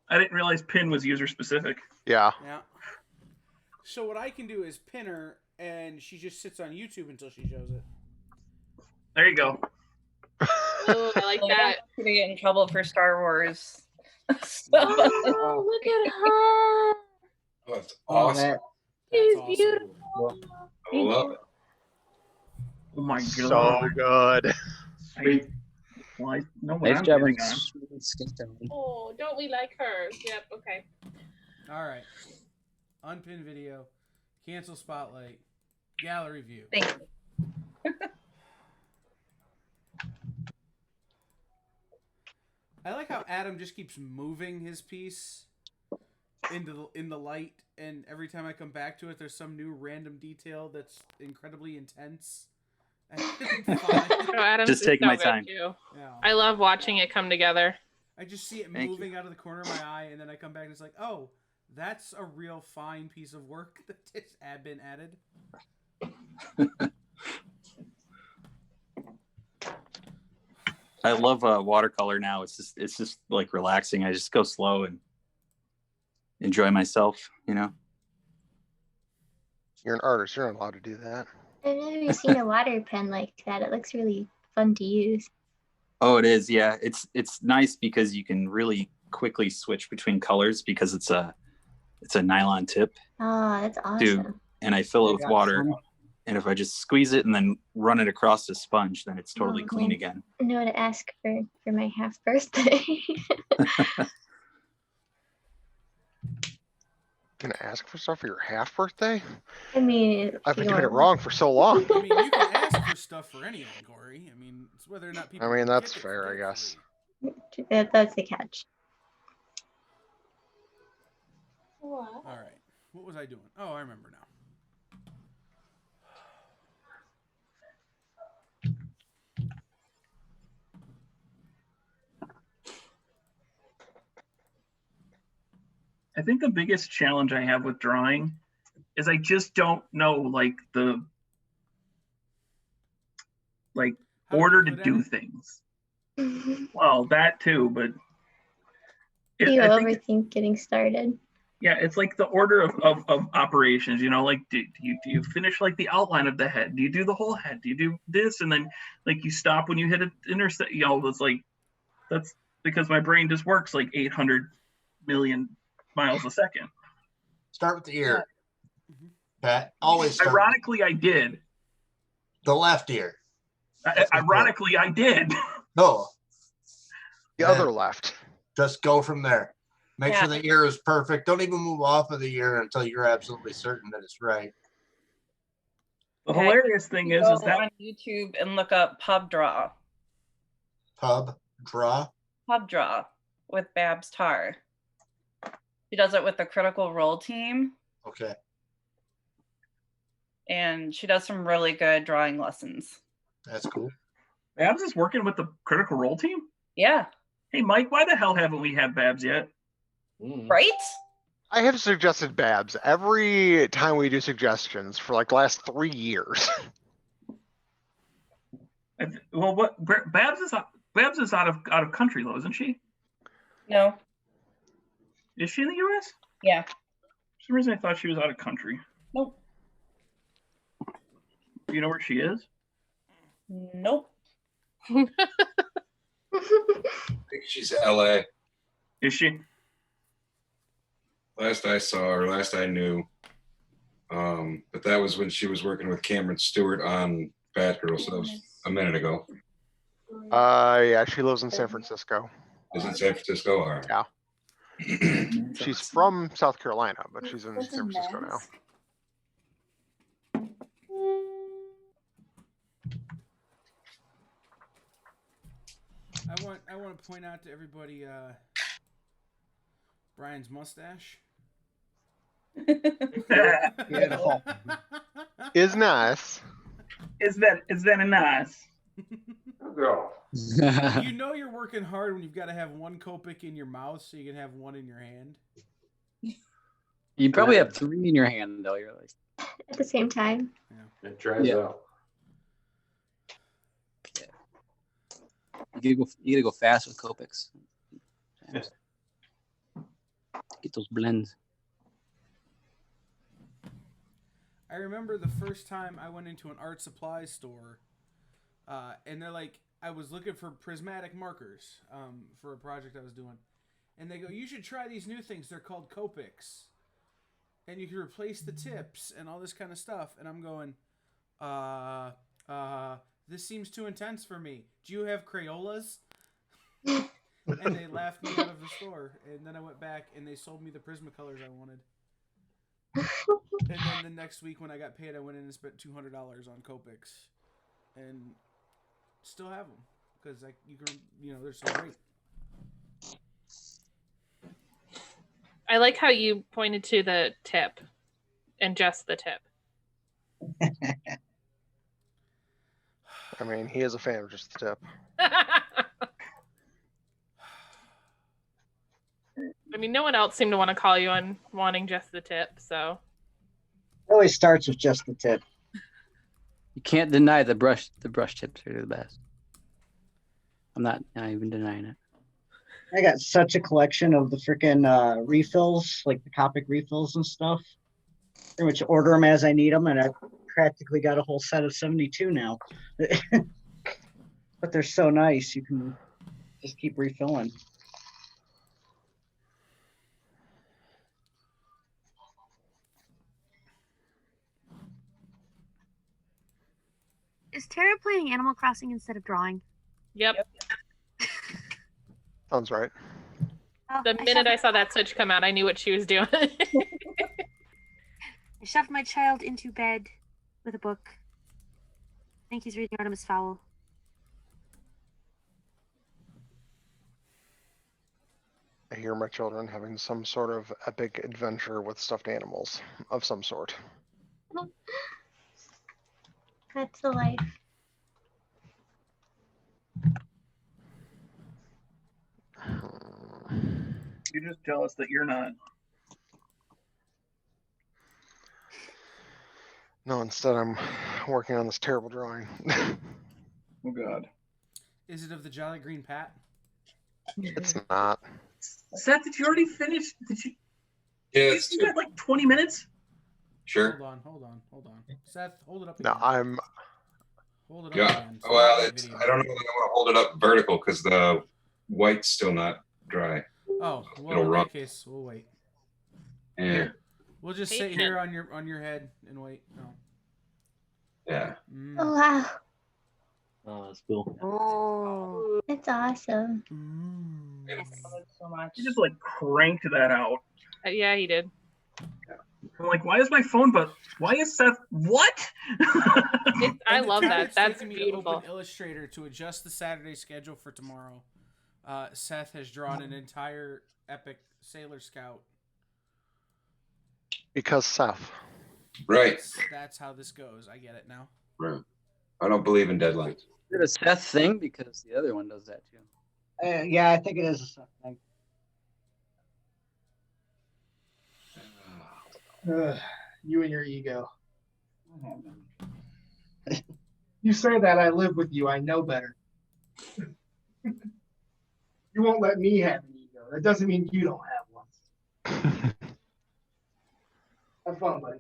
I didn't realize pin was user specific. Yeah. Yeah. So what I can do is pin her, and she just sits on YouTube until she shows it. There you go. Oh, I like that. I'm gonna get in trouble for Star Wars. Oh, look at her. Oh, that's awesome. She's awesome. beautiful. I love it. Oh my So god. good. Well, I know what Nice I'm job on getting on. smooth skin tone. Oh, don't we like her? Yep. Okay. All right. Unpin video. Cancel spotlight. Gallery view. Thank you. I like how Adam just keeps moving his piece in the light, and every time I come back to it, there's some new random detail that's incredibly intense. Oh, Adam's Just is taking so my good, time. too. Yeah. I love watching it come together. I just see it Thank moving out of the corner of my eye, and then I come back and it's like, oh, that's a real fine piece of work that has been added. I love watercolor now. It's just like relaxing. I just go slow and enjoy myself, you know. You're an artist. You're not allowed to do that. I've never seen a water pen like that. It looks really fun to use. Oh, it is. Yeah, it's nice because you can really quickly switch between colors because it's a nylon tip. Oh, that's awesome. Dude, and I fill it with water, and if I just squeeze it and then run it across the sponge, then it's totally clean again. I know to ask for my half birthday. Gonna ask for stuff for your half birthday? I mean, I've been doing it wrong for so long. I mean, you can ask for stuff for anything, Corey. I mean, it's whether or not people. I mean, that's fair, I guess. That's the catch. All right. What was I doing? Oh, I remember now. I think the biggest challenge I have with drawing is I just don't know like the order to do things. Well, that too, but You I think, overthink getting started. yeah, it's like the order of operations. You know, like do you finish like the outline of the head? Do you do the whole head? Do you do this and then like you stop when you hit an intersect? You know, it's like that's because my brain just works like 800 million miles a second. Start with the ear. Pat, always start. Ironically, I did. The left ear. Ironically, I did. No. The other left. Just go from there. Make Yeah. sure the ear is perfect. Don't even move off of the ear until you're absolutely certain that it's right. The hilarious thing is Go that on YouTube and look up Pub Draw. Pub Draw? Pub Draw with Babs Tarr. She does it with the Critical Role team, Okay. and she does some really good drawing lessons. That's cool. Babs is working with the Critical Role team. Yeah. Hey, Mike, why the hell haven't we had Babs yet? Right? I have suggested Babs every time we do suggestions for like the last 3 years. Well, what Babs is out of country though, isn't she? No. Is she in the U.S.? Yeah. For some reason, I thought she was out of country. Nope. Do you know where she is? Nope. I think she's LA. Is she? Last I saw her, last I knew. But that was when she was working with Cameron Stewart on Batgirl, so that was a minute ago. Yeah, she lives in San Francisco. Is in San Francisco? All right. Yeah. She's from South Carolina, but she's in San Francisco now. I want to point out to everybody Brian's mustache. Beautiful. Is nice. Is that a nice? Go. You know you're working hard when you've got to have one Copic in your mouth so you can have one in your hand. You probably have 3 in your hand though. You're like At the same time. It dries out. you gotta go fast with Copics. Get those blends. I remember the first time I went into an art supply store, and they're like, I was looking for prismatic markers for a project I was doing, and they go, "You should try these new things. They're called Copics, and you can replace the tips and all this kind of stuff." And I'm going, this seems too intense for me. Do you have Crayolas? And they laughed me out of the store. And then I went back and they sold me the Prismacolors I wanted. And then the next week when I got paid, I went in and spent $200 on Copics, and still have them because they're so great. I like how you pointed to the tip and just the tip. I mean, he is a fan of just the tip. I mean, no one else seemed to want to call you on wanting just the tip, so. It always starts with just the tip. You can't deny the brush tips are the best. I'm not even denying it. I got such a collection of the freaking refills, like the Copic refills and stuff. Pretty much order them as I need them, and I practically got a whole set of 72 now. But they're so nice, you can just keep refilling. Is Tara playing Animal Crossing instead of drawing? Yep. Sounds right. Oh, The minute I saw that switch come out, I knew what she was doing. I shoved my child into bed with a book. I think he's reading Artemis Fowl. hear my children having some sort of epic adventure with stuffed animals of some sort. That's the life. You're just jealous that you're not. No, instead I'm working on this terrible drawing. Oh God. Is it of the Jolly Green Pat? It's not. Seth, did you already finish? Did you? Yeah, You got like 20 minutes. Sure. Hold on. Seth, hold it up No, again. I'm. Hold it up Yeah. again. Well, I don't know whether I want to hold it up vertical because the white's still not dry. Oh, well, It'll in run. that case, we'll wait. Yeah. We'll just sit here on your head and wait. No. Yeah. Oh wow. Oh, that's cool. Oh, that's awesome. So much. You just like cranked that out. Yeah, he did. I'm like, why is my phone? But why is Seth? What? I love that. It's That's taken me beautiful. to open Illustrator to adjust the Saturday schedule for tomorrow. Seth has drawn an entire epic Sailor Scout. Because Seth. Right. That's how this goes. I get it now. Right. I don't believe in deadlines. Is it a Seth thing? Because the other one does that too. Yeah, I think it is a Seth thing. You and your ego. You say that, I live with you. I know better. You won't let me have an ego. That doesn't mean you don't have one. Have fun, buddy.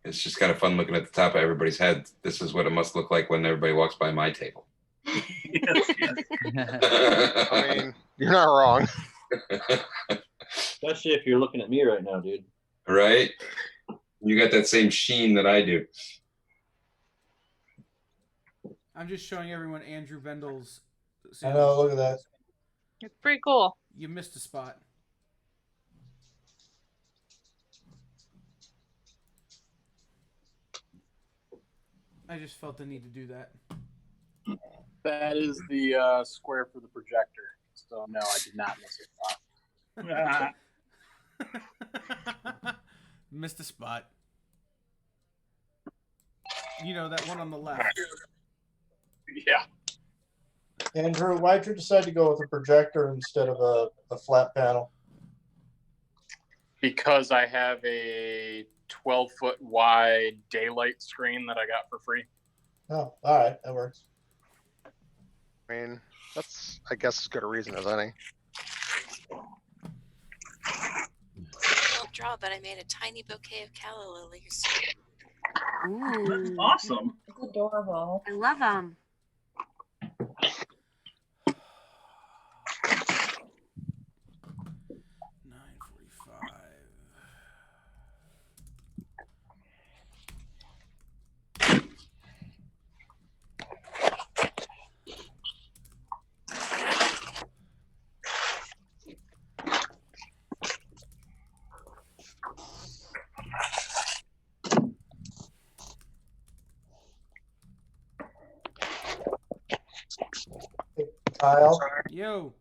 It's just kind of fun looking at the top of everybody's head. This is what it must look like when everybody walks by my table. I mean, you're not wrong. Especially if you're looking at me right now, dude. Right? You got that same sheen that I do. I'm just showing everyone Andrew Vendel's. I know, look at that. It's pretty cool. You missed a spot. I just felt the need to do that. That is the square for the projector. So no, I did not miss a spot. Missed a spot. You know, that one on the left. Yeah. Andrew, why'd you decide to go with a projector instead of a flat panel? Because I have a 12-foot wide daylight screen that I got for free. Oh, all right, that works. I mean, that's, I guess, as good a reason as any. I don't draw, but I made a tiny bouquet of calla lilies. Ooh, that's awesome. It's adorable. I love them. Kyle, Yo,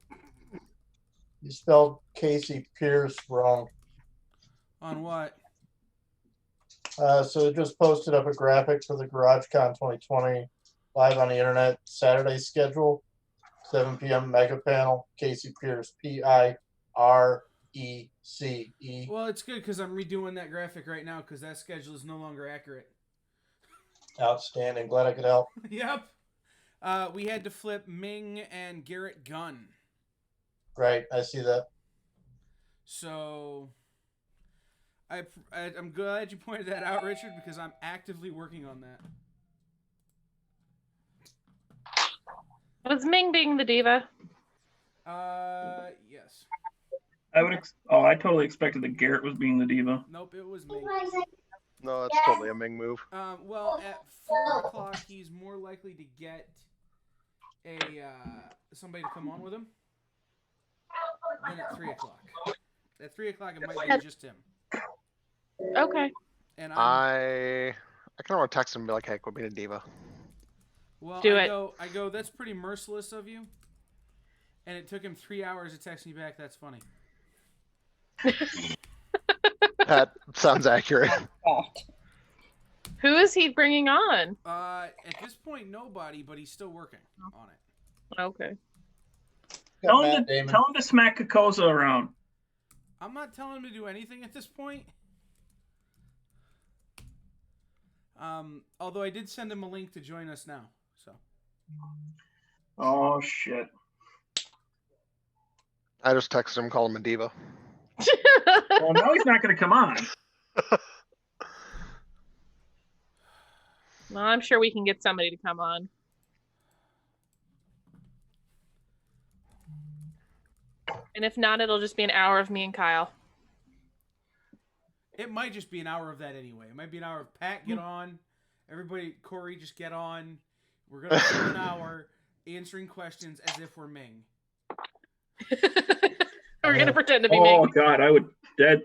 you spelled Casey Pierce wrong. on what? So it just posted up a graphic for the GarageCon 2020 live on the internet Saturday schedule, 7 p.m. mega panel. Casey Pierce, Pierce. Well, it's good because I'm redoing that graphic right now because that schedule is no longer accurate. Outstanding. Glad I could help. Yep. We had to flip Ming and Garrett Gunn. Right, I see that. So I'm glad you pointed that out, Richard, because I'm actively working on that. Was Ming being the diva? Yes. I would. I totally expected that Garrett was being the diva. Nope, it was Ming. No, that's totally a Ming move. Well, at 4 o'clock, he's more likely to get somebody to come on with him than at 3 o'clock. At 3 o'clock, it might be just him. Okay. And I kind of want to text him and be like, "Hey, quit being a diva." Well, Do I it. go. That's pretty merciless of you. And it took him 3 hours to text me back. That's funny. That sounds accurate. Who is he bringing on? At this point, nobody, but he's still working on it. Okay. Tell him to smack Kokoza around. I'm not telling him to do anything at this point. Although I did send him a link to join us now. So. Oh shit. I just texted him, called him a diva. Well, now he's not going to come on. Well, I'm sure we can get somebody to come on. And if not, it'll just be an hour of me and Kyle. It might just be an hour of that anyway. It might be an hour of Pat, get on. Everybody, Corey, just get on. We're going to spend an hour answering questions as if we're Ming. We're going to pretend to be Oh Ming. God,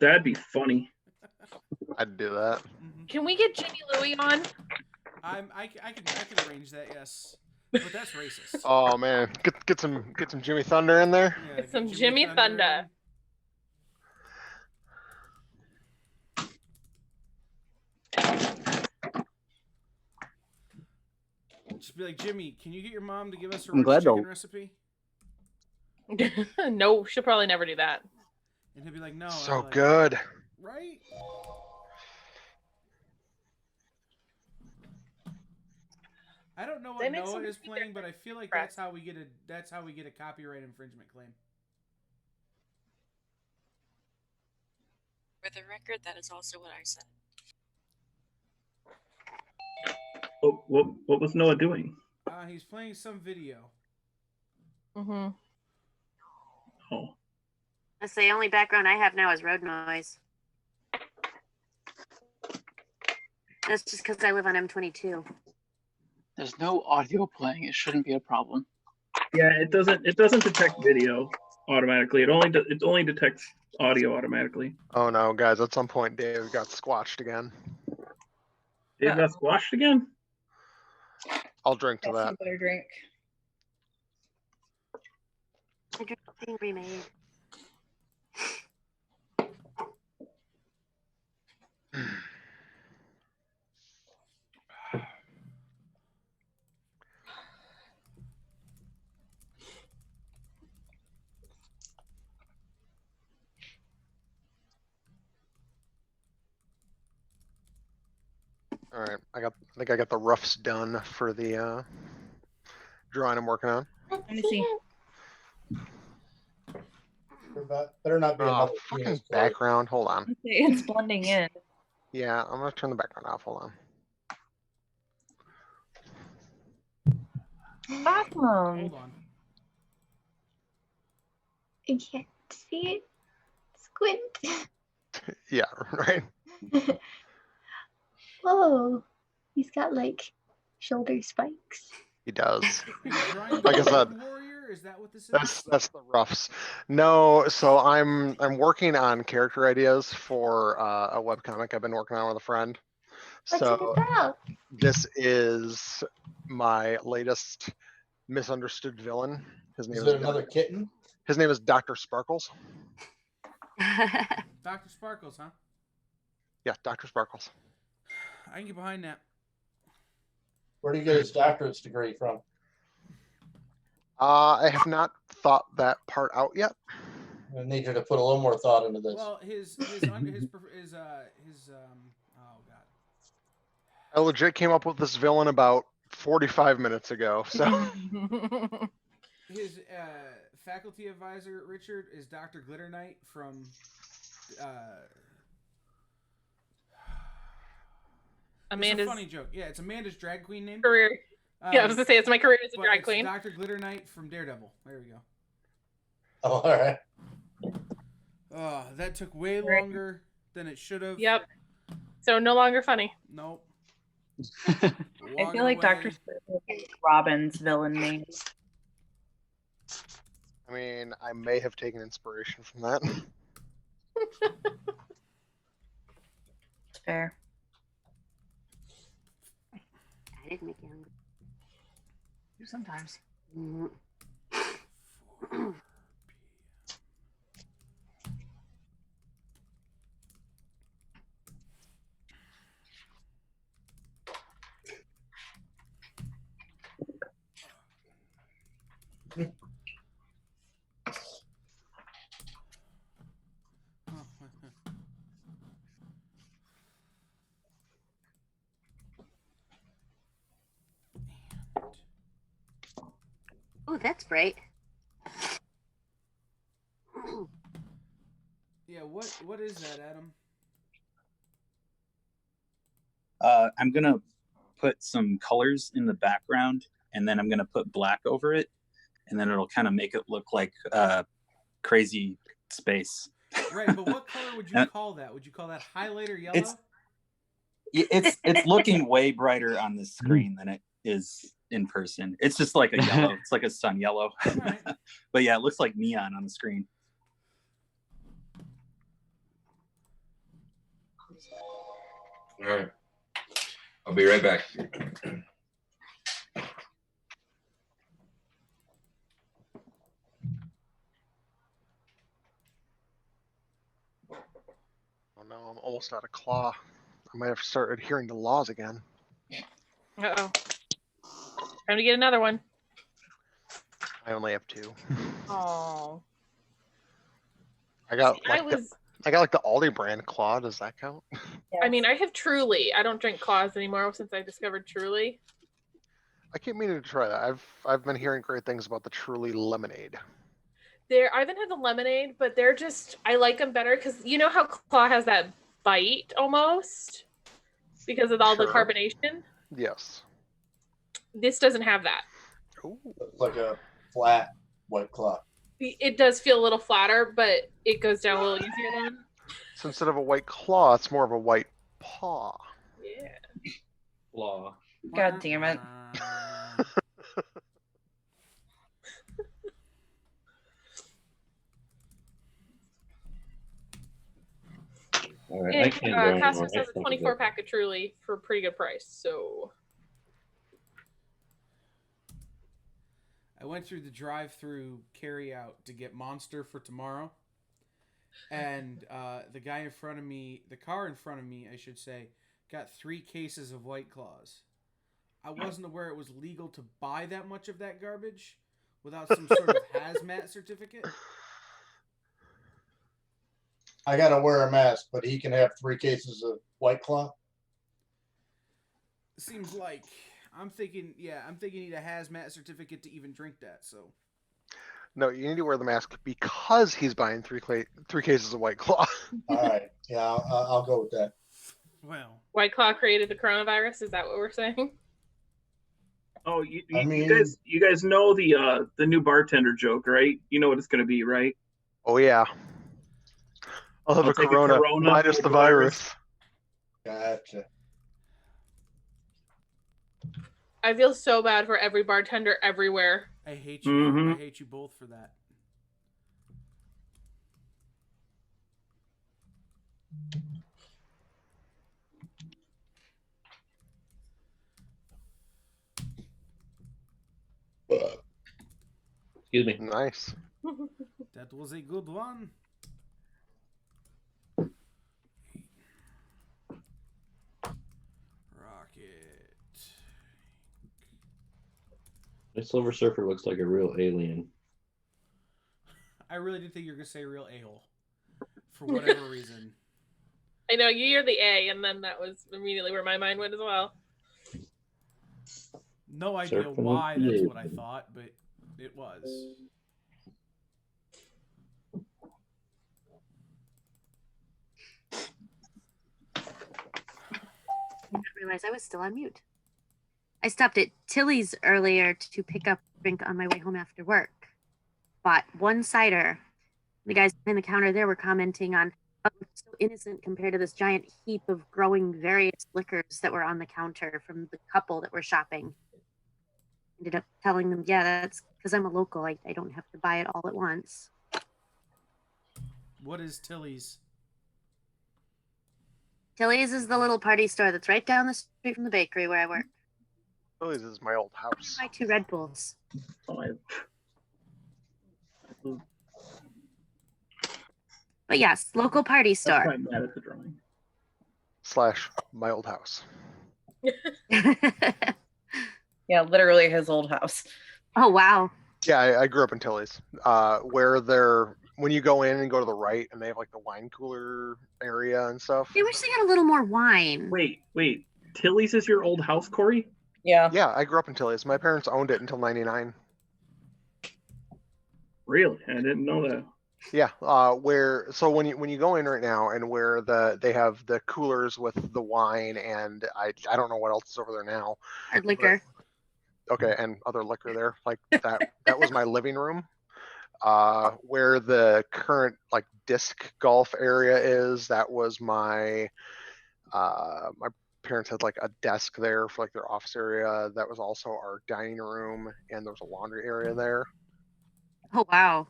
that'd be funny. I'd do that. Can we get Jimmy Louie on? I can arrange that, yes. But that's racist. Oh man, get some Jimmy Thunder in there. Yeah, Get some Jimmy Thunder. Just be like, Jimmy, can you get your mom to give us a I'm glad roast chicken they'll- recipe? No, she'll probably never do that. And he'll be like, no. So I'm like, good. Right? I don't know They what make Noah some is sweet playing, but I feel like crust. that's how we get a copyright infringement claim. For the record, that is also what I said. Oh, what was Noah doing? He's playing some video. Mm-hmm. Oh. That's the only background I have now is road noise. That's just because I live on M22. There's no audio playing. It shouldn't be a problem. Yeah, it doesn't detect video automatically. It only detects audio automatically. Oh no, guys! At some point, Dave got squashed again. Dave got squashed again? I'll drink to Yes, that. you better drink. I drink being remade. All right, I think I got the roughs done for the drawing I'm working on. Let me see. Better not be another Fucking penis. background. Hold on. It's blending in. Yeah, I'm gonna turn the background off. Hold on. Awesome. Hold on. I can't see it. Squint. Yeah, right. Whoa. He's got like shoulder spikes. He does. Drawing Like I the said, Road Warrior? Is that what this is? that's the roughs. No, so I'm working on character ideas for a webcomic I've been working on with a friend. What's So it about? this is my latest misunderstood villain. His name Is it another kitten? His name is Dr. Sparkles. Dr. Sparkles, huh? Yeah, Dr. Sparkles. I can get behind that. Where do you get his doctorate's degree from? I have not thought that part out yet. I need you to put a little more thought into this. Well, his I legit came up with this villain about 45 minutes ago. So his faculty advisor Richard is Dr. Glitter Knight from Amanda's it's a funny joke. Yeah, it's Amanda's drag queen name. career. Yeah, I was gonna say it's my career as a but drag it's queen. Dr. Glitter Knight from Daredevil. There we go. Oh, all right. Oh, that took way longer than it should have. Yep. So no longer funny. Nope. I feel like Dr. Sparkles is Robin's villain name. I mean, I may have taken inspiration from that. fair. I didn't make you hungry. Sometimes. Mhm. Oh, that's bright. Yeah, what is that, Adam? I'm gonna put some colors in the background, and then I'm gonna put black over it, and then it'll kind of make it look like crazy space. Right, but what color would you call that? Would you call that highlighter yellow? It's looking way brighter on the screen than it is in person. It's just like a yellow. It's like a sun yellow. Right. But yeah, it looks like neon on the screen. All right. I'll be right back. Oh no, I'm almost out of claw. I might have to start adhering to laws again. Uh-oh. Time to get another one. I only have 2. Oh. I got I like the Aldi brand claw. Does that count? I mean, I have Truly. I don't drink claws anymore since I discovered Truly. I keep meaning to try that. I've been hearing great things about the Truly lemonade. I haven't had the lemonade, but they're just, I like them better because you know how Claw has that bite almost because of all the Sure. carbonation? Yes. This doesn't have that. It's like a flat White Claw. It does feel a little flatter, but it goes down a little easier then. So instead of a white claw, it's more of a white paw. Yeah. Law. God damn it. All right, I And can't go anymore. Costco has a 24 pack of Truly for a pretty good price. So I went through the drive-through carry-out to get Monster for tomorrow, and the car in front of me, I should say, got 3 cases of White Claws. I wasn't aware it was legal to buy that much of that garbage without some sort of hazmat certificate. I gotta wear a mask, but he can have 3 cases of White Claw. Seems like I'm thinking you need a hazmat certificate to even drink that. So No, you need to wear the mask because he's buying 3 cases of White Claw. All right, yeah, I'll go with that. Well, White Claw created the coronavirus. Is that what we're saying? Oh, you guys know the new bartender joke, right? You know what it's gonna be, right? Oh yeah. I'll have a take corona minus the virus. Gotcha. I feel so bad for every bartender everywhere. I hate you. I hate you both for that. Excuse me. Nice. That was a good one. Rocket. My Silver Surfer looks like a real alien. I really did think you were gonna say real a-hole for whatever reason. I know you're the A, and then that was immediately where my mind went as well. No idea Surfing why with that's you. what I thought, but it was. I didn't realize I was still on mute. I stopped at Tilly's earlier to pick up a drink on my way home after work. Bought 1 cider. The guys behind the counter there were commenting on how it's so innocent compared to this giant heap of growing various liquors that were on the counter from the couple that were shopping. Ended up telling them, yeah, that's because I'm a local. I don't have to buy it all at once. What is Tilly's? Tilly's is the little party store that's right down the street from the bakery where I work. Oh, this is my old house. My 2 Red Bulls. But yes, local party store. I'm mad at the drawing. / my old house. Yeah, literally his old house. Oh wow. Yeah, I grew up in Tilly's, where when you go in and go to the right, and they have like the wine cooler area and stuff. I wish they had a little more wine. Wait. Tilly's is your old house, Corey? Yeah. Yeah, I grew up in Tilly's. My parents owned it until '99. Really? I didn't know that. Yeah, when you go in right now, and where they have the coolers with the wine, and I don't know what else is over there now. Hard liquor. Okay, and other liquor there. Like that was my living room. Where the current like disc golf area is, that was my parents had like a desk there for like their office area. That was also our dining room, and there was a laundry area there. Oh wow.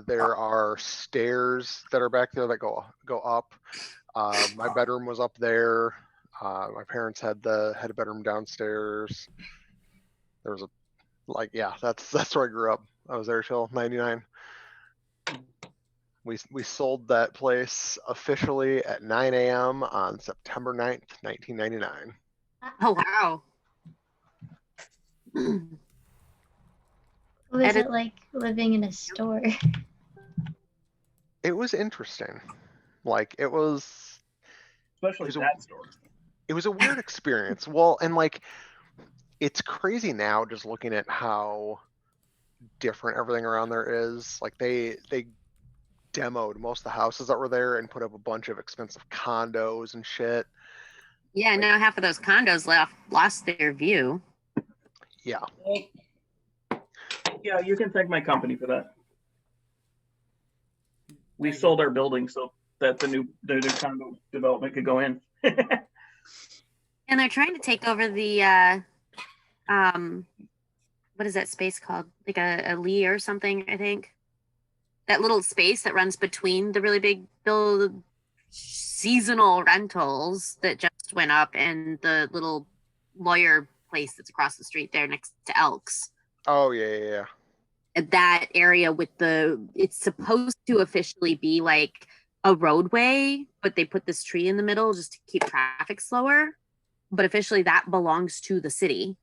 There are stairs that are back there that go up. My bedroom was up there. My parents had a bedroom downstairs. There was that's where I grew up. I was there till '99. We sold that place officially at 9 a.m. on September 9th, 1999. Oh wow. What was it like living in a store? It was interesting. Like it was, especially that store. It was a weird experience. Well, and like it's crazy now just looking at how different everything around there is. Like they demoed most of the houses that were there and put up a bunch of expensive condos and shit. Yeah, now half of those condos lost their view. Yeah. Yeah, you can thank my company for that. We sold our building so that the new condo development could go in. And they're trying to take over the what is that space called? Like a Lee or something, I think. That little space that runs between the really big seasonal rentals that just went up and the little lawyer place that's across the street there next to Elks. Oh yeah. That area with it's supposed to officially be like a roadway, but they put this tree in the middle just to keep traffic slower. But officially that belongs to the city.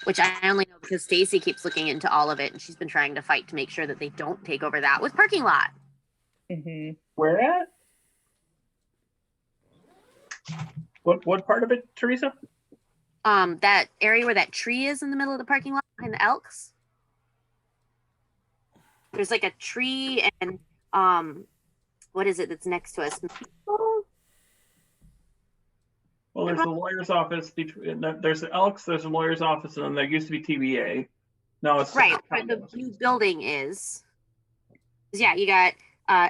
Which I only know because Stacy keeps looking into all of it, and she's been trying to fight to make sure that they don't take over that with parking lot. Mm-hmm. Where at? What part of it, Teresa? That area where that tree is in the middle of the parking lot behind the Elks. There's like a tree and what is it that's next to us? Well, there's the lawyer's office. There's the Elks. There's the lawyer's office, and then there used to be TBA. No, it's right where the new building is. Yeah, you got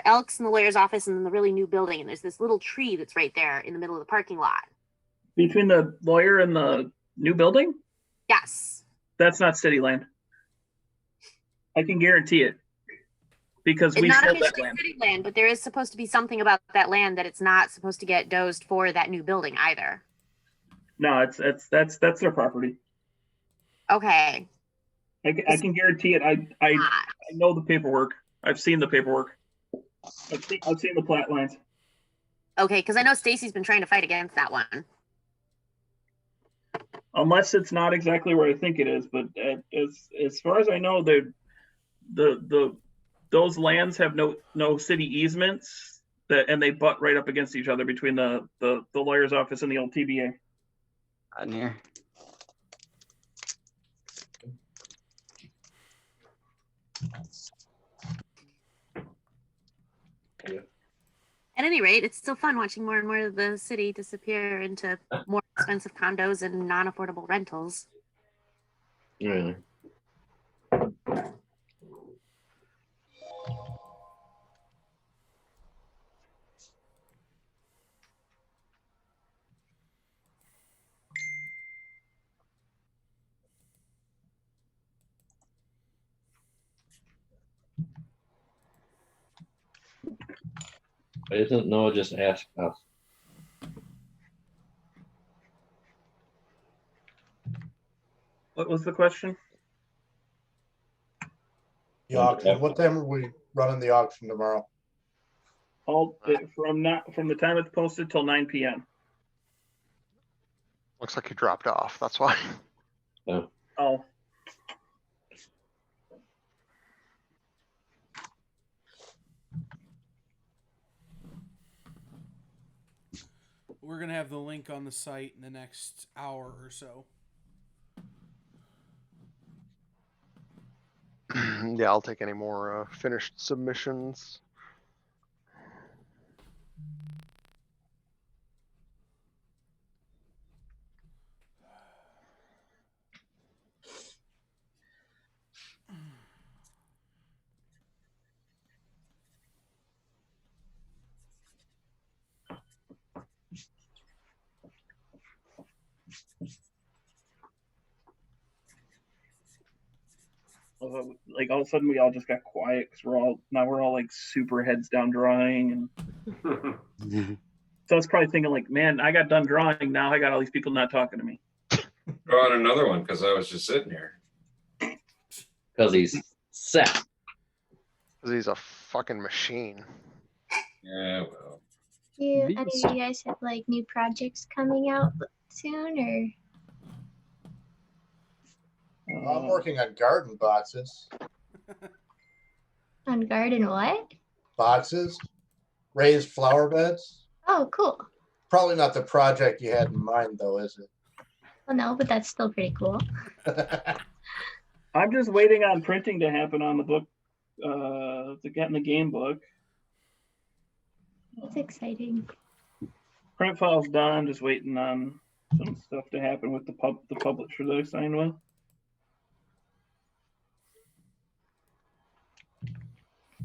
Elks and the lawyer's office, and then the really new building, and there's this little tree that's right there in the middle of the parking lot. Between the lawyer and the new building? Yes. That's not city land. I can guarantee it. Because we it's not sold that officially land. city land, but there is supposed to be something about that land that it's not supposed to get dozed for that new building either. No, that's their property. Okay. I can guarantee it. I know the paperwork. I've seen the paperwork. I've seen the plat lines. Okay, because I know Stacy's been trying to fight against that one. Unless it's not exactly where I think it is, but as far as I know, those lands have no city easements and they butt right up against each other between the lawyer's office and the old TBA. Not near. At any rate, it's still fun watching more and more of the city disappear into more expensive condos and non-affordable rentals. Really? Isn't Noah just asked us? What was the question? The auction. What time are we running the auction tomorrow? From the time it's posted till 9 p.m. Looks like you dropped off. That's why. Oh. Oh. We're gonna have the link on the site in the next hour or so. Yeah, I'll take any more finished submissions. Like all of a sudden we all just got quiet because we're all like super heads down drawing, and so I was probably thinking like, man, I got done drawing, now I got all these people not talking to me. Drawing another one because I was just sitting here. Because he's set. Because he's a fucking machine. Yeah, well. Do either of you guys have like new projects coming out soon, or? I'm working on garden boxes. On garden what? Boxes, raised flower beds. Oh, cool. Probably not the project you had in mind, though, is it? Well, no, but that's still pretty cool. I'm just waiting on printing to happen on the book, to get in the game book. That's exciting. Print file's done, just waiting on some stuff to happen with the publisher that I signed with.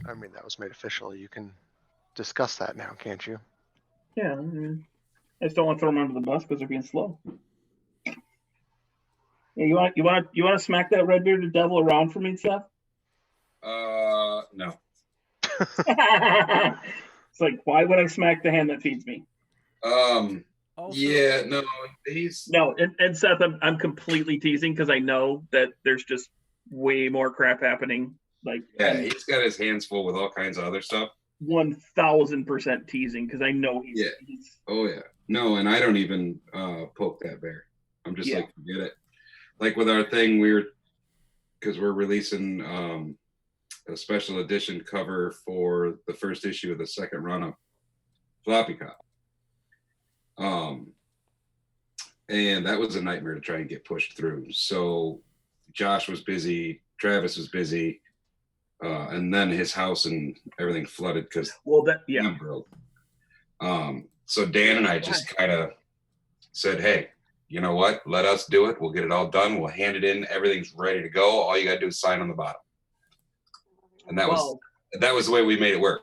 I mean, that was made official. You can discuss that now, can't you? Yeah, I just don't want to throw them under the bus because they're being slow. Yeah, you want to smack that red bearded devil around for me, Seth? No. It's like, why would I smack the hand that feeds me? Yeah, no, he's no, and Seth, I'm completely teasing because I know that there's just way more crap happening. Like, yeah, he's got his hands full with all kinds of other stuff. 1000% teasing because I know he's. Oh yeah, no, and I don't even poke that bear. I'm just like, forget it. Like with our thing, because we're releasing a special edition cover for the first issue of the second run of Floppy Cop. And that was a nightmare to try and get pushed through. So Josh was busy, Travis was busy, and then his house and everything flooded because broke. So Dan and I just kind of said, hey, you know what? Let us do it. We'll get it all done. We'll hand it in. Everything's ready to go. All you got to do is sign on the bottom. And that was the way we made it work.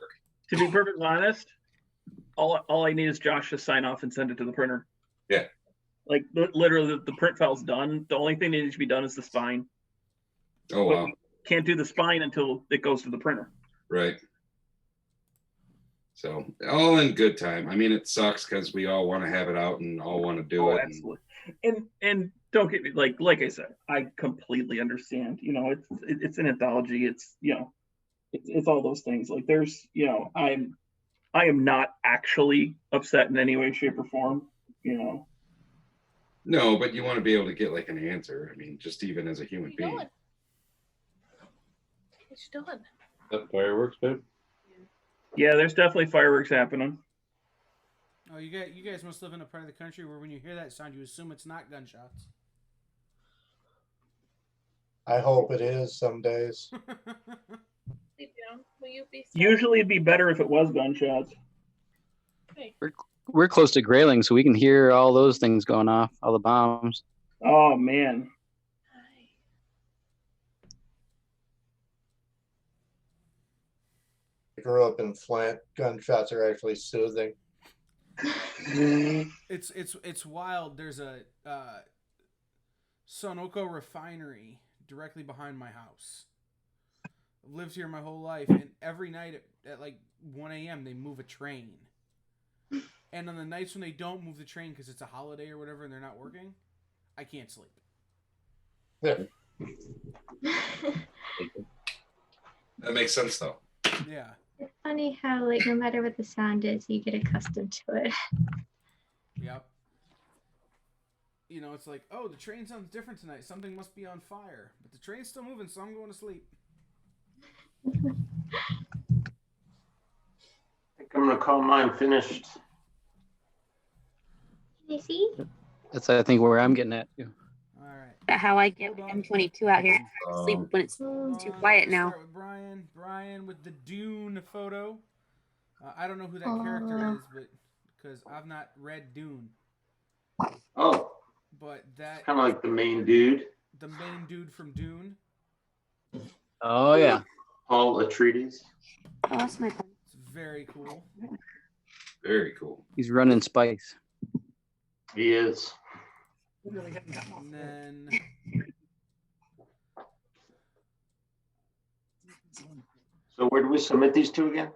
To be perfectly honest, all I need is Josh to sign off and send it to the printer. Yeah. Like literally, the print file's done. The only thing that needs to be done is the spine. Oh wow! Can't do the spine until it goes to the printer. Right. So all in good time. I mean, it sucks because we all want to have it out and all want to do it. Absolutely. And don't get me like I said, I completely understand. You know, it's an anthology. It's it's all those things. Like there's I am not actually upset in any way, shape, or form. No, but you want to be able to get like an answer. I mean, just even as a human being. What you doing? That fireworks, babe? Yeah, there's definitely fireworks happening. Oh, you guys must live in a part of the country where when you hear that sound, you assume it's not gunshots. I hope it is some days. Will you be Usually it'd be better if it was gunshots. Hey. We're close to Grayling, so we can hear all those things going off, all the bombs. Oh man. I grew up in Flint. Gunshots are actually soothing. It's wild. There's a Sunoco refinery directly behind my house. I've lived here my whole life, and every night at like 1 a.m. they move a train. And on the nights when they don't move the train because it's a holiday or whatever and they're not working, I can't sleep. Yeah. That makes sense, though. Yeah. It's funny how, like, no matter what the sound is, you get accustomed to it. Yep. You know, it's like, oh, the train sounds different tonight. Something must be on fire. But the train's still moving, so I'm going to sleep. I think I'm gonna call mine finished. Can I see? That's, I think, where I'm getting at, too. How I get M22 out here. I sleep when it's too quiet now. Start with Brian. Brian with the Dune photo. I don't know who that character is, but because I've not read Dune. Oh. But that Kind of like the main dude. The main dude from Dune. Oh yeah. Paul Atreides. Oh, that's my pen. It's very cool. Very cool. He's running spice. He is. And then So where do we submit these to again?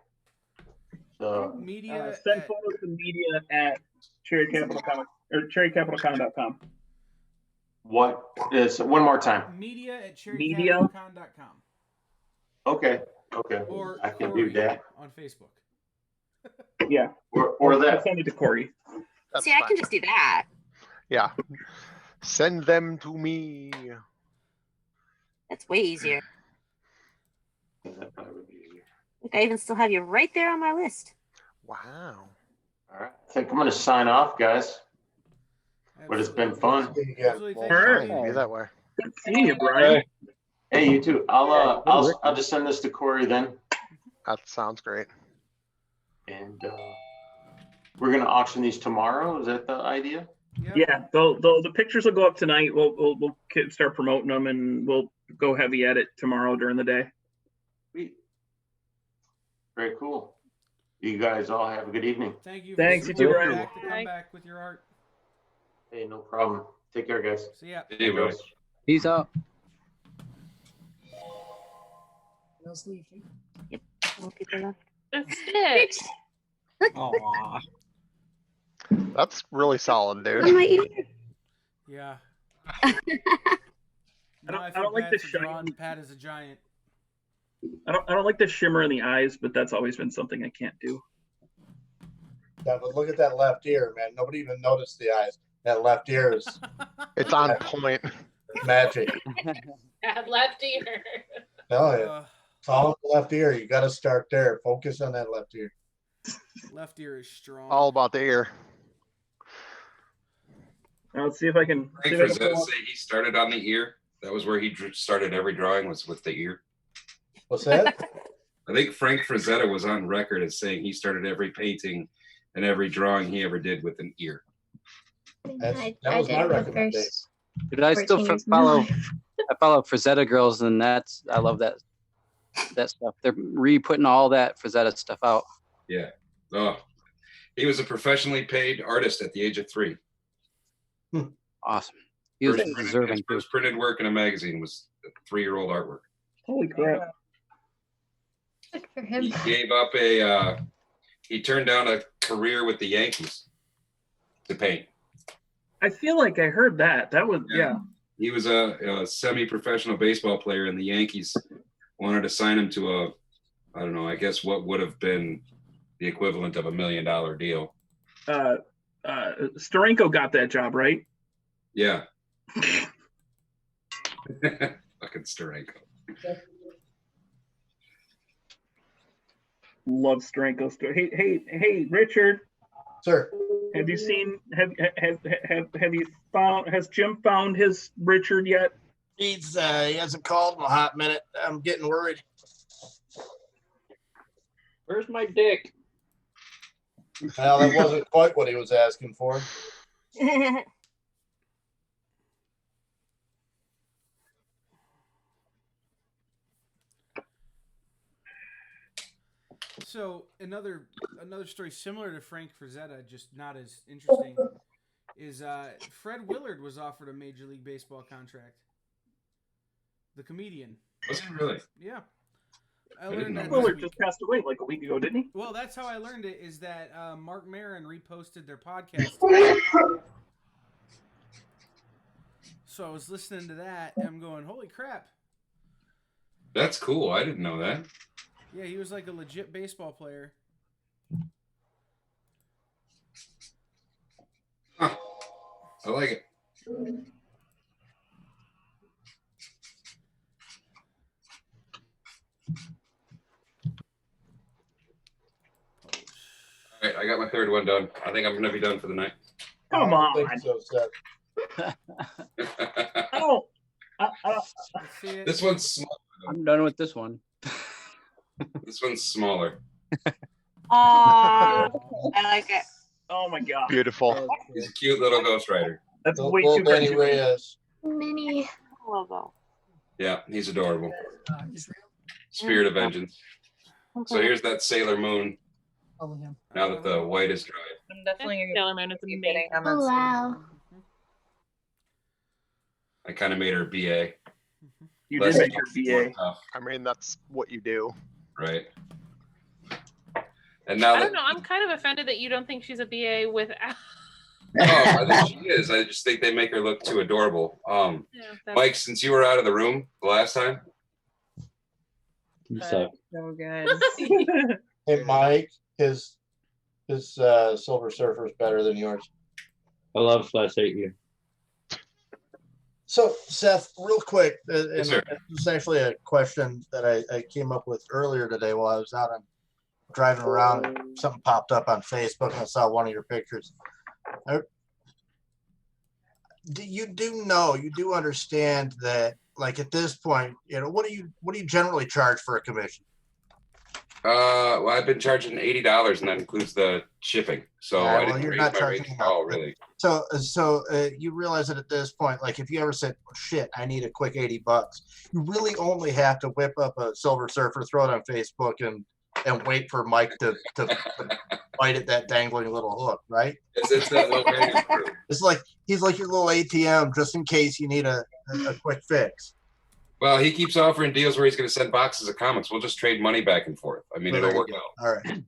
So media. Send photos to media at Cherry Capital Comic or cherrycapitalcon.com. what is one more time? Media at Media. cherrycapitalcon.com. Okay. Or I can Corey do that. on Facebook. Yeah. Or that. I'll send it to Corey. That's See, I fine. can just do that. Yeah. Send them to me. That's way easier. Look, I even still have you right there on my list. Wow. All right. I think I'm gonna sign off, guys. But it's been fun. Absolutely. Thank Fine, you. be that way. Good seeing you, Brian. Hey, you too. I'll just send this to Corey then, That sounds great. and we're gonna auction these tomorrow. Is that the idea? Yeah, the pictures will go up tonight. We'll start promoting them, and we'll go heavy at it tomorrow during the day. Sweet. Very cool. You guys all have a good evening. Thank you. Thanks, you too, Brian. Come back with your art. Hey, no problem. Take care, guys. See ya. Hey, bud. Peace out. Yep. More people left. That's it. Aw. That's really solid, On dude. my ear. Yeah. I don't like the shine. Pat is a giant. I don't like the shimmer in the eyes, but that's always been something I can't do. Yeah, but look at that left ear, man. Nobody even noticed the eyes. That left ear is It's on point. magic. Bad left ear. Hell yeah. It's all in the left ear. You got to start there. Focus on that left ear. Left ear is strong. All about the ear. Now, let's see if I can. Frank Frazetta say he started on the ear. That was where he started every drawing, was with the ear. What's that? I think Frank Frazetta was on record as saying he started every painting and every drawing he ever did with an ear. That was my recommendation. Dude, I still 14 years follow. now. I follow Frazetta girls, and I love that stuff. They're re-putting all that Frazetta stuff out. Yeah. Oh, he was a professionally paid artist at the age of 3. Awesome. He was His deserving too. first printed work in a magazine was a 3-year-old artwork. Holy crap! Good for him. He gave up he turned down a career with the Yankees to paint. I feel like I heard that. That was yeah. He was a semi-professional baseball player, and the Yankees wanted to sign him to I don't know, I guess what would have been the equivalent of $1 million deal. Steranko got that job, right? Yeah. Fucking Steranko. Love Steranko. Hey, Richard. Sir. Have you seen? Have you found? Has Jim found his Richard yet? He hasn't called in a hot minute. I'm getting worried. Where's my dick? Well, that wasn't quite what he was asking for. So another story similar to Frank Frazetta, just not as interesting, is Fred Willard was offered a Major League Baseball contract. The comedian. Was he really? Yeah. I learned that Willard this just week. passed away like a week ago, didn't he? Well, that's how I learned it. Is that Mark Maron reposted their podcast. So I was listening to that, and I'm going, "Holy crap!" That's cool. I didn't know that. Yeah, he was like a legit baseball player. Huh. I like it. All right, I got my third one done. I think I'm gonna be done for the night. Come on. So, Seth. Oh. This one's small. I'm done with this one. This one's smaller. Oh, I like it. Oh my god. Beautiful. He's a cute little Ghost Rider. That's Little- way little too Danny much. Reyes. Mini. Logo. Yeah, he's adorable. Spirit of Vengeance. So here's that Sailor Moon. Now that the white is dried. I'm definitely Sailor Moon is amazing. Oh wow. I kind of made her BA. You Less did make her more BA. tough, I mean, that's what you do. right? And now I that don't know. I'm kind of offended that you don't think she's a BA without. oh, I think she is. I just think they make her look too adorable. Yeah, that's- Mike, since you were out of the room the last time, So good. Hey, Mike, his Silver Surfer is better than yours. I love /8U. So, Seth, real quick, and Yes, sir. this is actually a question that I came up with earlier today while I was out and driving around. And something popped up on Facebook, and I saw one of your pictures. You do understand that, like at this point, what do you generally charge for a commission? well, I've been charging $80, and that includes the shipping. So Yeah, I well, didn't you're raise not my charging rates at enough. all, really. So you realize that at this point, like if you ever said, well, "Shit, I need a quick $80," you really only have to whip up a Silver Surfer, throw it on Facebook, and wait for Mike to bite at that dangling little hook, right? It's that low hanging fruit. It's like he's like your little ATM, just in case you need a quick fix. Well, he keeps offering deals where he's going to send boxes of comics. We'll just trade money back and forth. I mean, So it'll there you work go. All right.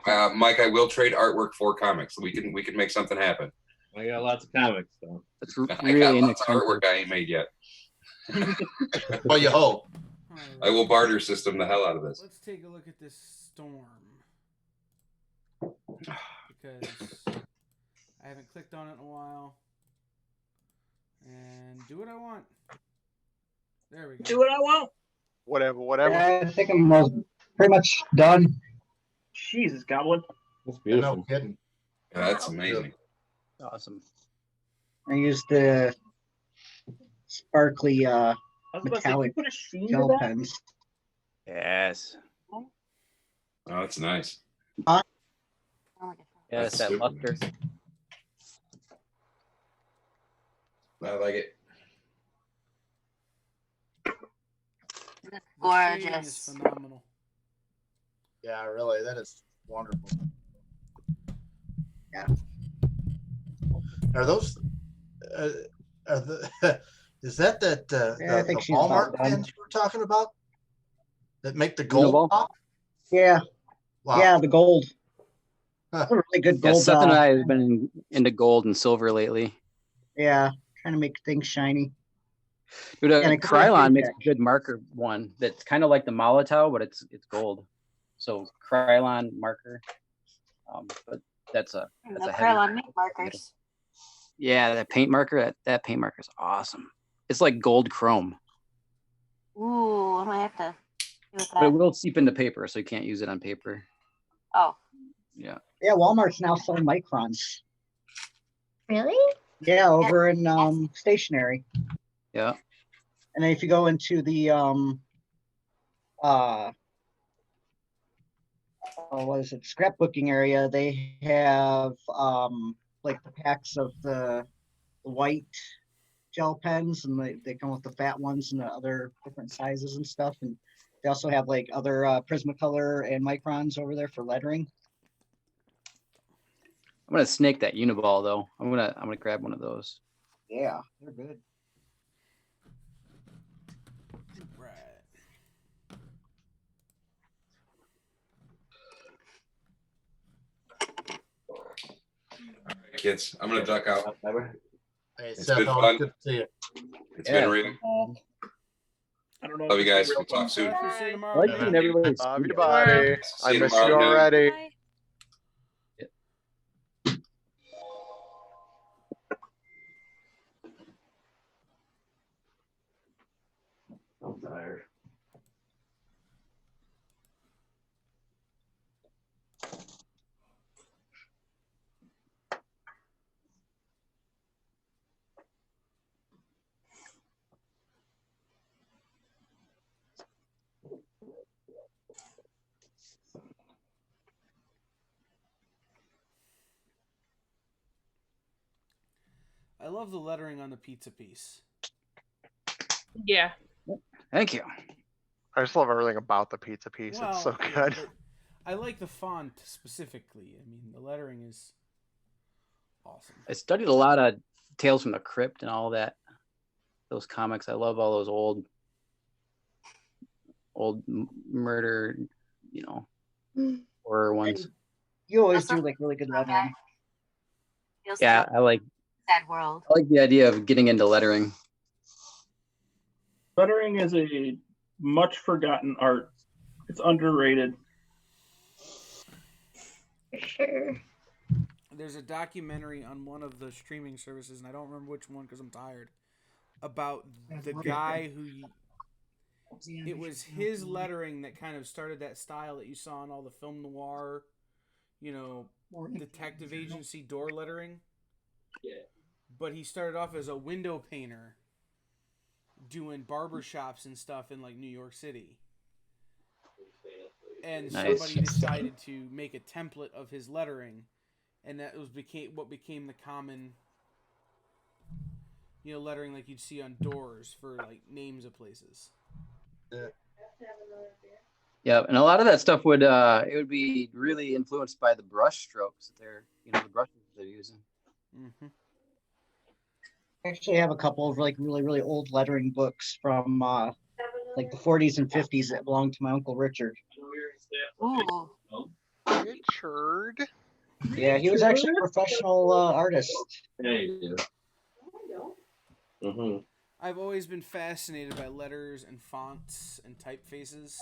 out. Mike, I will trade artwork for comics. We can make something happen. I got lots of comics though. It's I got really lots of inexpensive. artwork I ain't made yet. Well, you hope. I will barter system the hell out of this. Let's take a look at this storm. Because I haven't clicked on it in a while. And do what I want. There we go. Do what I want. Whatever. I think I'm pretty much done. Jesus, Goblin. That's No kidding. Yeah, that's amazing. Awesome. I used the sparkly I was about to say, metallic you put a sheen to gel that? pens. Yes. Oh, that's nice. Yes, That's that super luster. I like it. The shading is Gorgeous. phenomenal. Yeah, really, that is wonderful. Yeah. Are those? Are the? Is that Yeah, I the think she's about Walmart done. pens you were talking about? That make the gold Uniball? pop? Yeah, Wow. yeah, the gold. Huh. A really good Yeah, gold. Seth and I have been into gold and silver lately. Yeah, trying to make things shiny. Dude, And a color Krylon makes feedback. a good marker one that's kind of like the Molotov, but it's gold. So Krylon marker. But that's a The heavy Krylon make markers. Yeah, that paint marker, that paint marker is awesome. It's like gold chrome, Ooh, I might have to do with but it that. will seep into paper, so you can't use it on paper. Oh, Yeah. Yeah, Walmart's now selling microns. Really? Yeah, over in stationery. Yeah. And then if you go into the what is it, scrapbooking area, they have like the packs of the white gel pens, and they come with the fat ones and the other different sizes and stuff. And they also have like other Prismacolor and microns over there for lettering. I'm gonna snake that Uniball though. I'm gonna grab one of those. Yeah, they're good. kids. I'm gonna duck out. Hey, It's Seth, been always fun. good to see you. It's been real. I don't know. Love you guys. We'll We'll talk soon. Like seeing everybody's Love you, screen. buddy. See I you miss you tomorrow noon. already. Bye. I'm tired. I love the lettering on the pizza piece. Yeah. Thank you. I just love everything about the pizza piece. It's so yeah, good. but I like the font specifically. I mean, the lettering is awesome. I studied a lot of Tales from the Crypt and all that. Those comics. I love all those old murder, horror ones. You always do like really good lettering. Yeah, I like World. the idea of getting into lettering. Lettering is a much forgotten art. It's underrated. For sure. There's a documentary on one of the streaming services, and I don't remember which one because I'm tired, about the guy who... It was his lettering that kind of started that style that you saw in all the film noir, detective agency door lettering. Yeah. But he started off as a window painter doing barbershops and stuff in like New York City. And Nice. somebody decided to make a template of his lettering, and that what became the common lettering like you'd see on doors for like names of places. Yeah, and a lot of that stuff would it would be really influenced by the brush strokes that they're the brushes they're using. Mm-hmm. I actually have a couple of like really old lettering books from like the 40s and 50s that belong to my Uncle Richard. Ooh. Richard. Yeah, he was actually a professional artist. Yeah, you do. Mm-hmm. I've always been fascinated by letters and fonts and typefaces.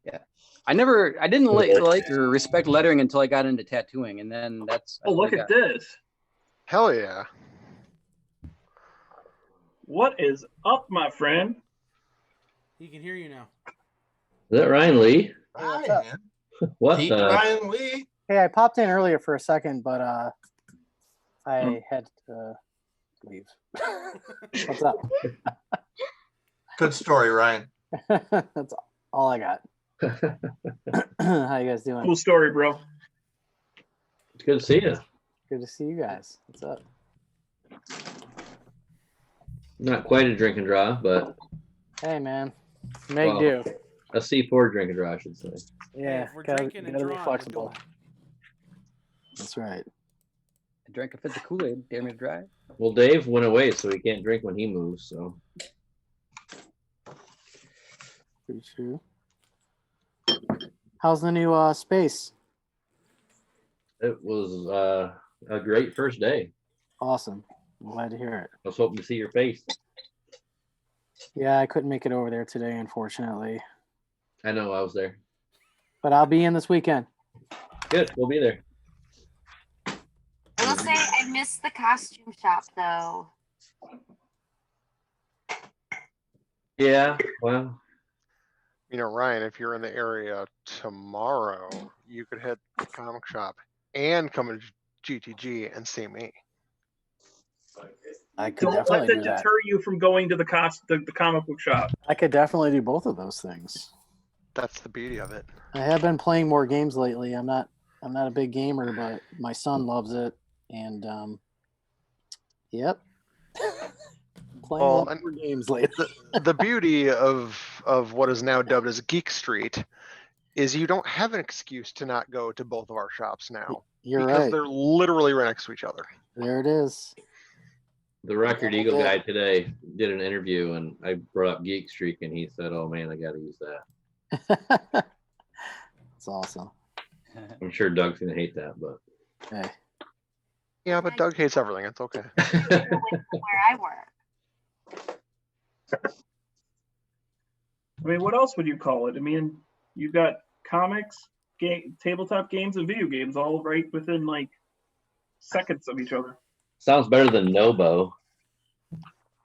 Yeah, I didn't like or respect lettering until I got into tattooing, and then that's. Oh, look at this! Hell yeah! What is up, my friend? He can hear you now. Is that Ryan Lee? Hi, man. What Pete the? Ryan Lee. Hey, I popped in earlier for a second, but I had to leave. What's up? Good story, Ryan. That's all I got. How you guys doing? Cool story, bro. It's good to see you. Good to see you guys. What's up? Not quite a drink and draw, but Hey, man. Make do. a C4 drink and draw, I should say. Yeah, if we're gotta drinking and be drawing, we're flexible. doing That's right. I drank a fifth of Kool-Aid. Dare me to try? Well, Dave went away, so he can't drink when he moves. So Pretty true. How's the new space? it was a great first day. Awesome. I'm glad to hear it. I was hoping to see your face. Yeah, I couldn't make it over there today, unfortunately. I know I was there. But I'll be in this weekend. Good, we'll be there. I will say I missed the costume shop though. Yeah, well, Ryan, if you're in the area tomorrow, you could hit the comic shop and come to GTG and see me. I could Don't let definitely that do that. deter you from going to the comic book shop. I could definitely do both of those things. That's the beauty of it. I have been playing more games lately. I'm not a big gamer, but my son loves it, and yep. Playing a lot more games lately. The beauty of what is now dubbed as Geek Street is you don't have an excuse to not go to both of our shops now. You're because right. they're literally right next to each other. There it is. the Record Eagle guy today did an interview, and I brought up Geek Streak, and he said, "Oh man, I got to use that." It's awesome. I'm sure Doug's gonna hate that, but Hey. Yeah, but Doug hates everything. It's okay. Where I work. I mean, what else would you call it? I mean, you got comics, tabletop games, and video games all right within like seconds of each other. sounds better than Nobo.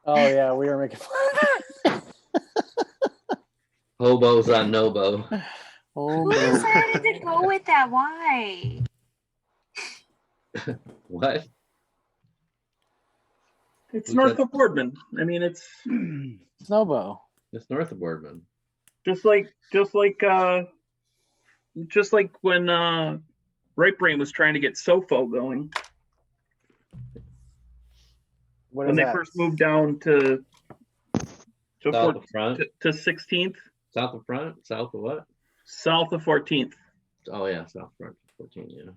Oh yeah, we were making fun. Hobos on Nobo. Oh, Who decided to go with that? Why? What? It's Who's north that? of Boardman. I mean, it's Snowbow. It's north of Boardman. just like when Right Brain was trying to get Sofo going. What When is they that? first moved down to South of front. to 16th, South of front. South of what? south of 14th. Oh yeah, South front. 14. Yeah.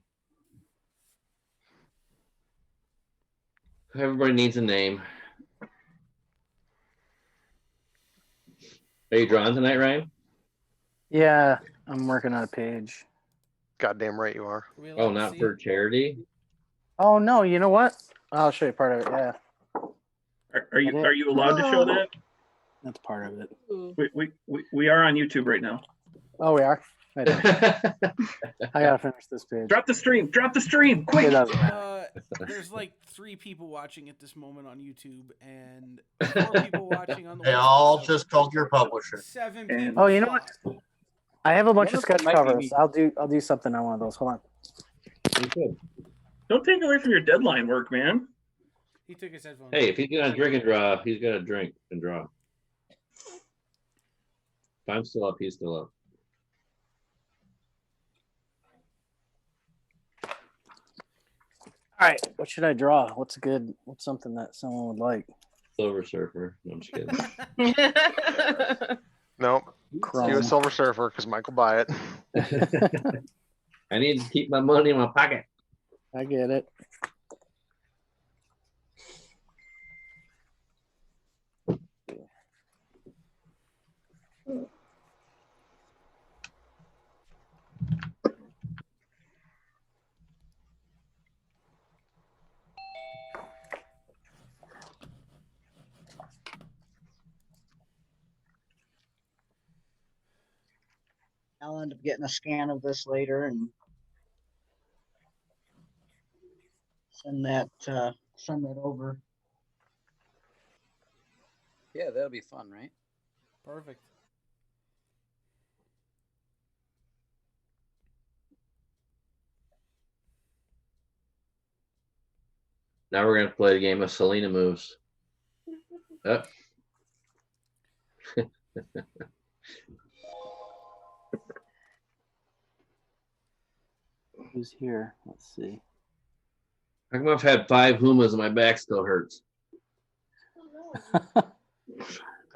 Everybody needs a name. Are you drawing tonight, Ryan? Yeah, I'm working on a page. Goddamn right you are. Oh, not for charity. Oh no, you know what? I'll show you part of it. Yeah, Are you allowed to show that? that's part of it. We are on YouTube right now. Oh, we are. I gotta finish this page. Drop the stream. Drop the stream. Quick. It doesn't matter. There's like 3 people watching at this moment on YouTube and 4 people watching on the They website. all just called your publisher. 7 people. Oh, you know what? I have a bunch of One of them sketch might be covers. me. I'll do something on one of those. Hold on. Don't take away from your deadline work, man. He took his headphones. Hey, if he's gonna drink and draw, he's gonna drink and draw. If I'm still up, he's still up. All right, what should I draw? What's something that someone would like? Silver Surfer. No, I'm just kidding. Nope. Chrome. Do a Silver Surfer because Mike will buy it. I need to keep my money in my pocket. I get it. I'll end up getting a scan of this later and send that over. Yeah, that'll be fun, right? Perfect. Now we're gonna play a game of Selena moves. Yep. Who's here? Let's see. How come I've had 5 Humas and my back still hurts?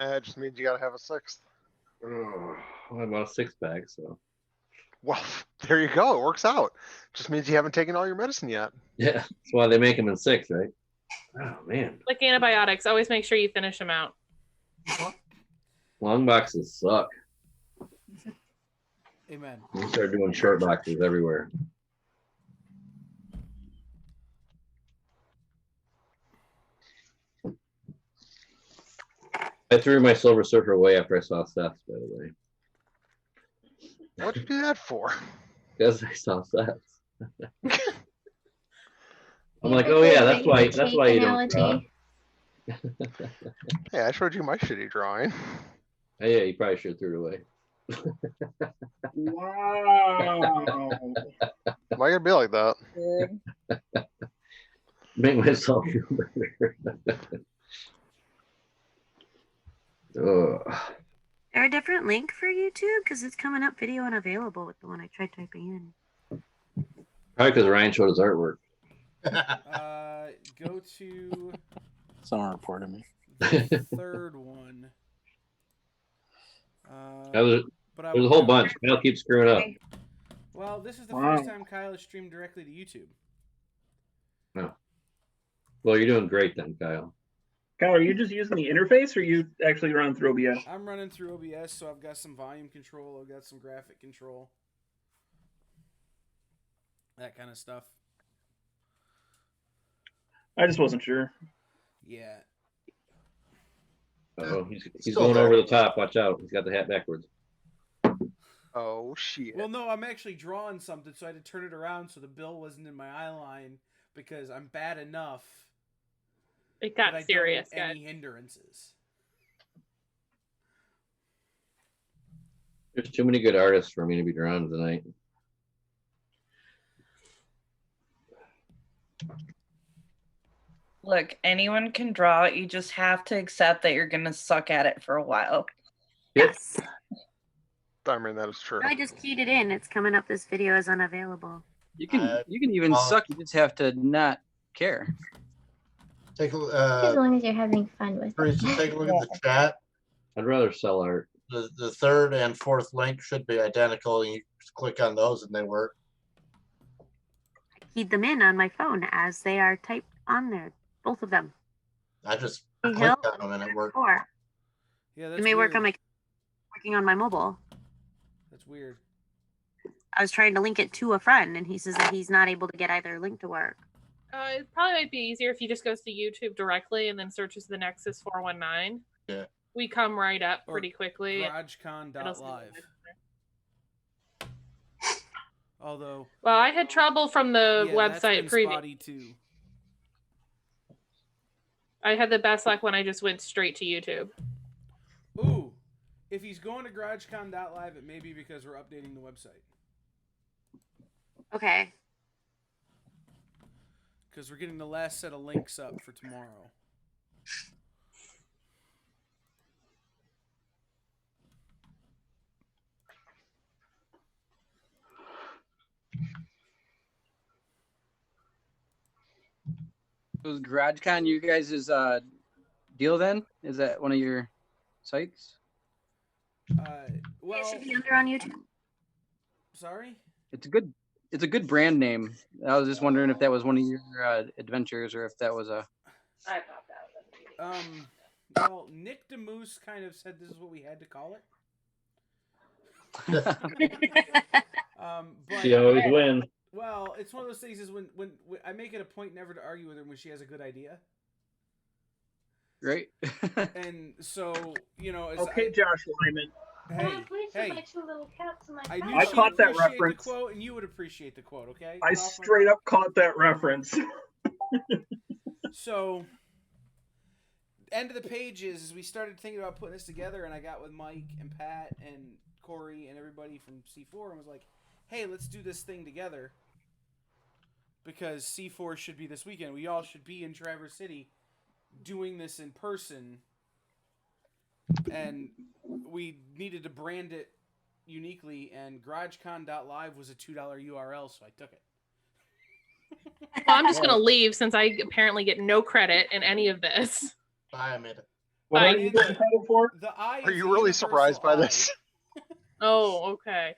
It just means you gotta have a 6th. Oh, well, I bought a 6-pack, so. Well, there you go. It works out. Just means you haven't taken all your medicine yet. Yeah, that's why they make them in 6, right? Oh man, Like antibiotics, always make sure you finish them out. long boxes suck. Amen. We start doing short boxes everywhere. I threw my Silver Surfer away after I saw Seth's, by the way. What'd you do that for? Because I saw Seth's. I'm like, oh yeah, that's why you don't draw. Hey, I showed you my shitty drawing. Oh, yeah, you probably should have threw it away. Wow. Am I gonna be like that? Make myself feel better. Ugh. Is there a different link for YouTube? Because it's coming up video unavailable with the one I tried typing in. Probably because Ryan showed his artwork. Go to Someone reported me. the third one. There's But I a will whole have- bunch. Kyle keeps screwing up. Well, this is the Wow. first time Kyle has streamed directly to YouTube. No. Well, you're doing great then, Kyle. Kyle, are you just using the interface or you actually run through OBS? I'm running through OBS, so I've got some volume control, I've got some graphic control. that kind of stuff. I just wasn't sure. Yeah. Oh, he's Still going there. over the top. Watch out. He's got the hat backwards. Oh shit. Well, no, I'm actually drawing something, so I had to turn it around so the bill wasn't in my eye line because I'm bad enough. It got that I don't serious, want guys. any hindrances. There's too many good artists for me to be drawn tonight. Look, anyone can draw. You just have to accept that you're gonna suck at it for a while. Yes. I mean, that is true. I just keyed it in. It's coming up. This video is unavailable. You can even suck. You just have to not care. Take a As long as you're having fun with Teresa, it. take a look at the chat. I'd rather sell art. The third and fourth link should be identical. You just click on those and they work. I keyed them in on my phone as they are typed on there. Both of them. I just Hey, clicked Hill, on them and it worked. Four. Yeah, It may work on my working on my mobile. That's weird. I was trying to link it to a friend, and he says that he's not able to get either link to work. It probably might be easier if he just goes to YouTube directly and then searches the Nexus 419. Yeah. We come right up pretty quickly. GarageCon.live. Although. Well, I had trouble from the yeah, that's website been previous. spotty too. I had the best luck when I just went straight to YouTube. Ooh, if he's going to GarageCon.live, it may be because we're updating the website. Okay. Because we're getting the last set of links up for tomorrow. Was GarageCon you guys' deal then? Is that one of your sites? Well, it should be under on YouTube. Sorry? It's a good brand name. I was just wondering if that was one of your adventures or if that was a. I popped out. Well, Nick DeMoose kind of said this is what we had to call it. But She always wins. Well, it's one of those things is when I make it a point never to argue with her when she has a good idea. Great. And so, you know, as Okay, Josh Lyman. Hey, My two little cats and my I knew I she'd caught that appreciate reference. the quote, and you would appreciate the quote, okay? I Get off my straight back. up caught that reference. So, end of the page is we started thinking about putting this together, and I got with Mike and Pat and Corey and everybody from C4 and was like, hey, let's do this thing together. Because C4 should be this weekend. We all should be in Traverse City doing this in person. And we needed to brand it uniquely, and GarageCon.live was a $2 URL, so I took it. Well, I'm just going to leave since I apparently get no credit in any of this. Bye, Amanda. What Bye. are you getting credit for? The I Are you really surprised by this? Oh, okay.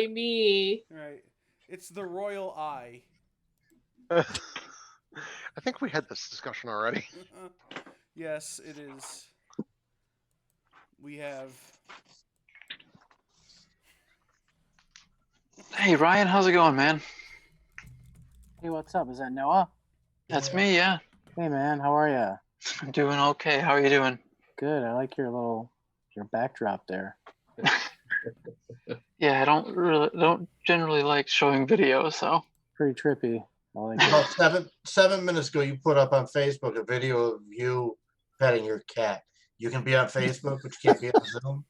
Me. Right. It's the Royal Eye. I think we had this discussion already. Yes, it is. We have. Hey Ryan, how's it going, man? Hey, what's up? Is that Noah? That's me, yeah. Hey, man, how are you? I'm doing okay. How are you doing? Good. I like your backdrop there. Yeah, I don't generally like showing videos, so. Pretty trippy. I like it. About 7 minutes ago, you put up on Facebook a video of you petting your cat. You can be on Facebook, but you can't be on Zoom.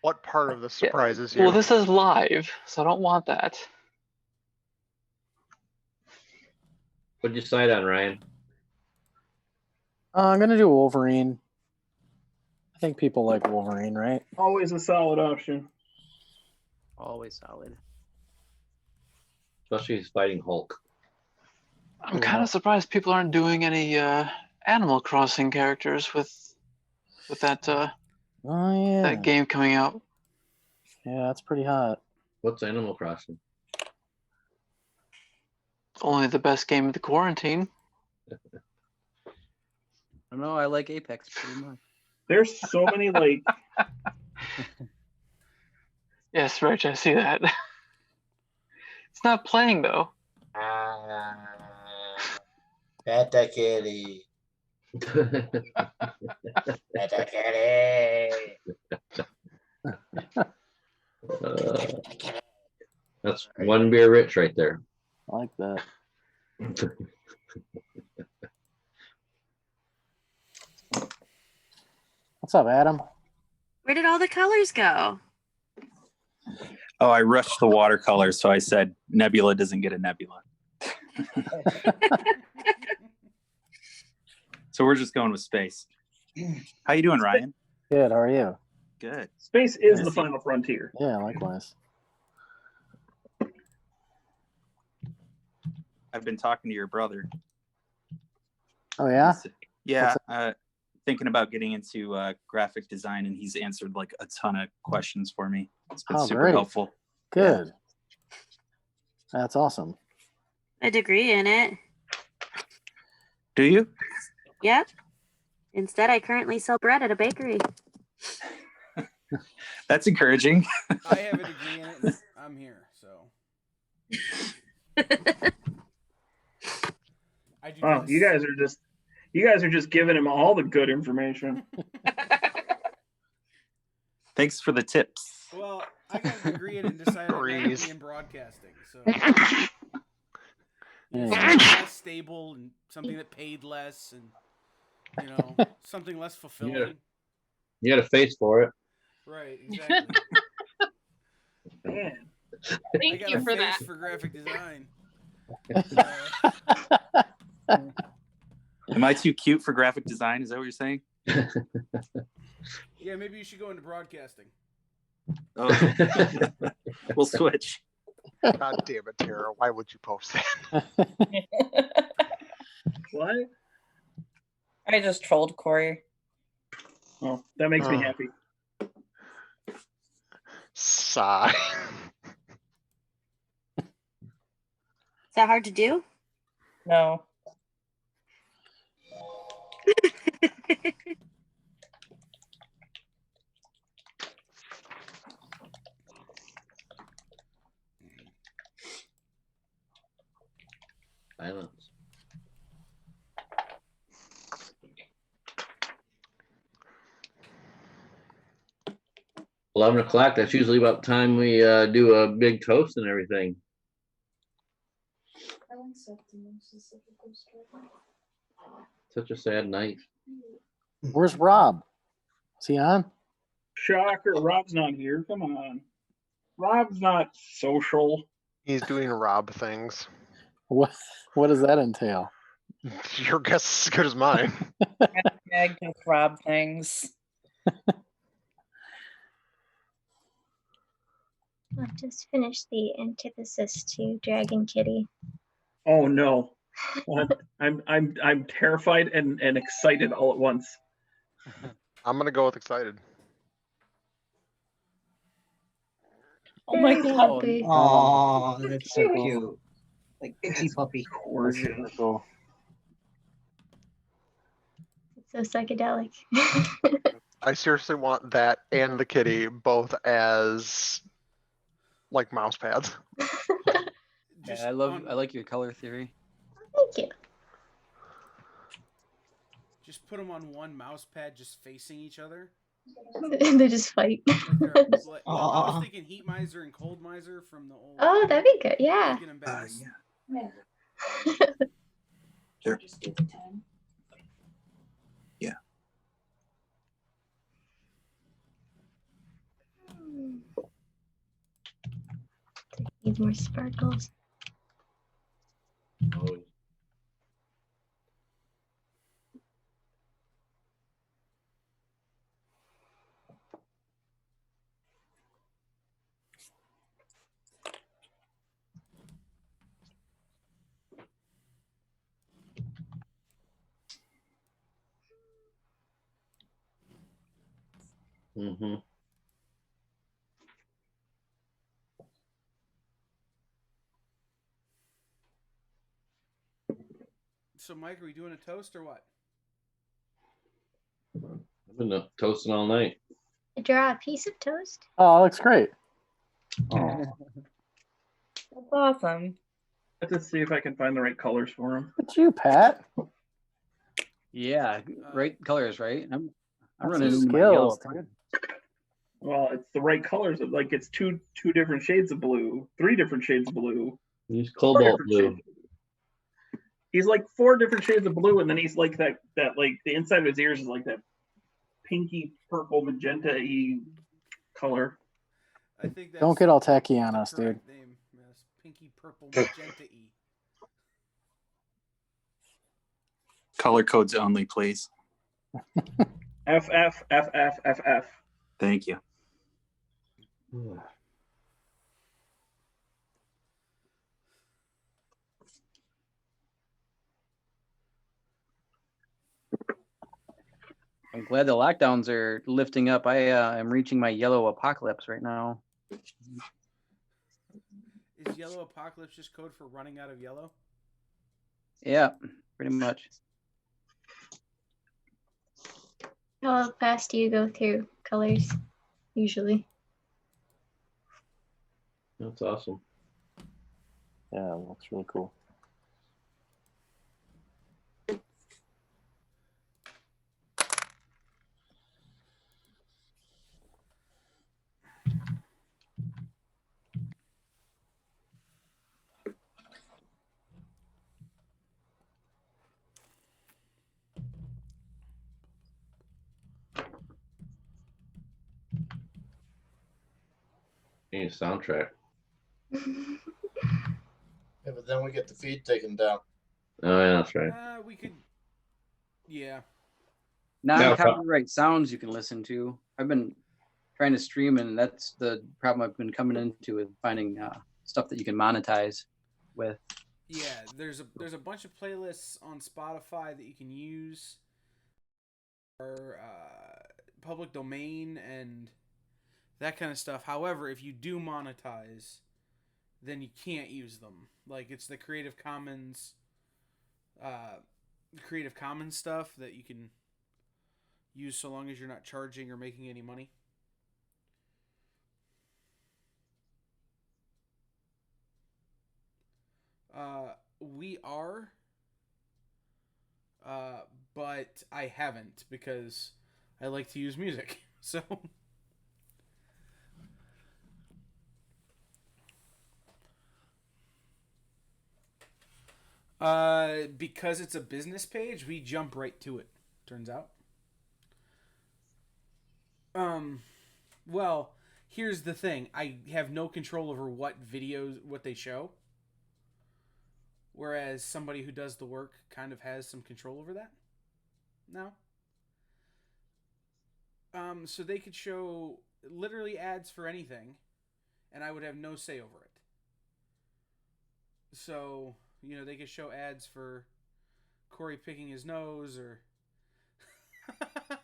What part of this surprises you? Well, this is live, so I don't want that. What'd you decide on, Ryan? I'm gonna do Wolverine. I think people like Wolverine, right? Always a solid option. Always solid. Especially he's fighting Hulk. I'm kind of surprised people aren't doing any Animal Crossing characters with that Oh yeah. that game coming out. Yeah, that's pretty hot. What's Animal Crossing? Only the best game of the quarantine. I don't know. I like Apex pretty much. There's so many like Yes, Rich, I see that. It's not playing though. Pet the kitty. Pet the kitty. That's one beer rich right there. I like that. What's up, Adam? Where did all the colors go? Oh, I rushed the watercolor, so I said Nebula doesn't get a Nebula. So we're just going with space. How you doing, Ryan? Good. How are you? Good. Space is the final frontier. Yeah, likewise. I've been talking to your brother. Oh yeah. Yeah, thinking about getting into graphic design, and he's answered like a ton of questions for me. It's been super great. helpful. Good. Yeah. That's awesome. A degree in it. Do you? Yep. Instead, I currently sell bread at a bakery. That's encouraging. I have a degree in it. And I'm here, so. Wow, you guys are just giving him all the good information. Thanks for the tips. Well, I got a degree in it and decided I'd rather be in broadcasting. So something less stable and something that paid less, and something less fulfilling. You got a face for it. Right, exactly. Man. Thank you for that. For graphic design. Am I too cute for graphic design? Is that what you're saying? Yeah, maybe you should go into broadcasting. Oh. We'll switch. God damn it, Tara. Why would you post that? What? I just trolled Corey. Oh, that makes me happy. Sigh. Is that hard to do? No. Silence. 11 o'clock. That's usually about the time we do a big toast and everything. Such a sad night. Where's Rob? Is he on? Shocker, Rob's not here. Come on. Rob's not social. He's doing Rob things. What does that entail? Your guess is as good as mine. I just Rob things. I've just finished the antithesis to Dragon Kitty. Oh no. I'm terrified and excited all at once. I'm gonna go with excited. Oh my god. Oh, that's so cute. Like pixie puppy. That's cool. It's so psychedelic. I seriously want that and the kitty both as like mouse pads. Yeah, I like your color theory. Thank you. Just put them on one mouse pad, just facing each other. They just fight. Well, I was thinking Heat Miser and Cold Miser from the old. Oh, that'd be good. Yeah. Yeah. Sure. Yeah. Need more sparkles. Oh. Mm-hmm. So, Mike, are we doing a toast or what? I've been toasting all night. Draw a piece of toast. Oh, that looks great. Oh. awesome. Let's see if I can find the right colors for him. It's you, Pat. Yeah, right colors, right? I'm That's running some into my yellow. skills, dude. Well, it's the right colors. Like it's two different shades of blue, 3 different shades of blue. Use 4 cobalt different blue. shades. He's like 4 different shades of blue, and then he's like that like the inside of his ears is like that pinky purple magenta-y color. I think that's Don't get all techie on us, dude. name. Yes, pinky purple magenta-y. Color codes only, please. FF. Thank you. I'm glad the lockdowns are lifting up. I am reaching my yellow apocalypse right now. Is yellow apocalypse just code for running out of yellow? Yeah, pretty much. How fast do you go through colors usually? That's awesome. Yeah, it looks really cool. Need a soundtrack. Yeah, but then we get the feed taken down. Oh, yeah, that's right. We could. Yeah. Non-copyright sounds you can listen to. I've been trying to stream, and that's the problem I've been coming into with finding stuff that you can monetize with. Yeah, there's a bunch of playlists on Spotify that you can use, or public domain and that kind of stuff. However, if you do monetize, then you can't use them. Like it's the Creative Commons stuff that you can use so long as you're not charging or making any money. We are, but I haven't because I like to use music. So, because it's a business page, we jump right to it. Turns out. Well, here's the thing. I have no control over what they show. Whereas somebody who does the work kind of has some control over that now. So they could show literally ads for anything, and I would have no say over it. So, they could show ads for Corey picking his nose, or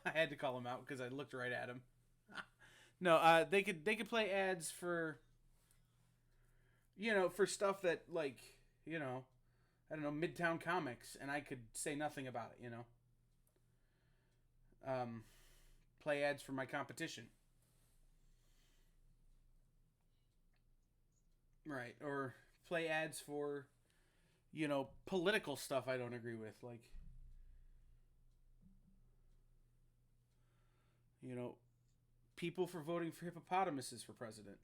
I had to call him out because I looked right at him. No, they could play ads for, for stuff that I don't know, Midtown Comics, and I could say nothing about it, play ads for my competition. Right, or play ads for, political stuff I don't agree with, like, people for voting for hippopotamuses for president.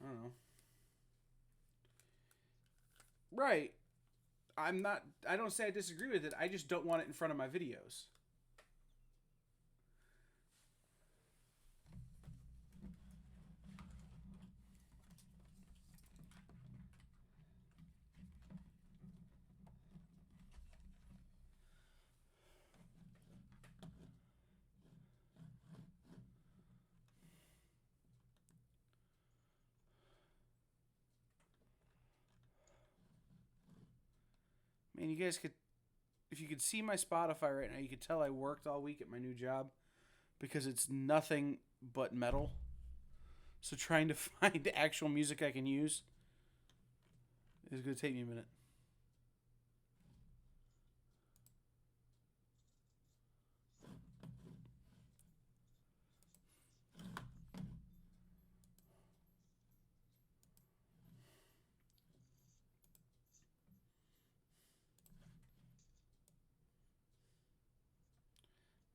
I don't know. Right. I don't say I disagree with it. I just don't want it in front of my videos. Man, you guys could, if you could see my Spotify right now, you could tell I worked all week at my new job because it's nothing but metal. So trying to find actual music I can use is going to take me a minute.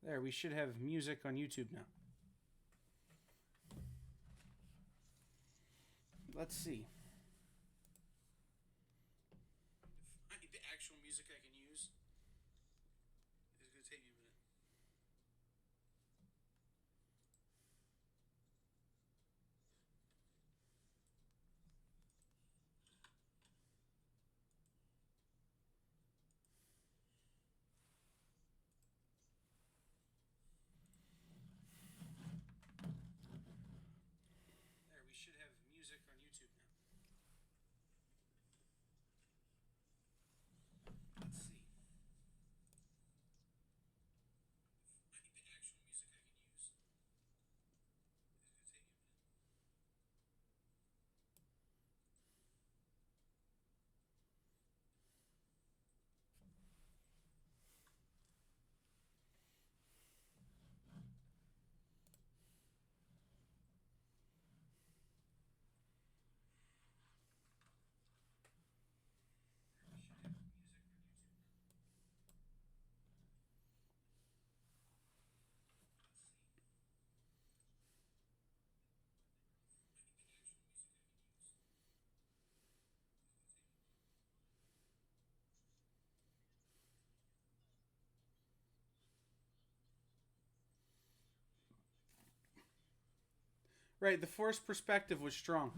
There, we should have music on YouTube now. Let's see. Find the actual music I can use. It's going to take me a minute. There, we should have music on YouTube now. Let's see. I need the actual music I can use. It's gonna take me a minute. Right, the forced perspective was strong.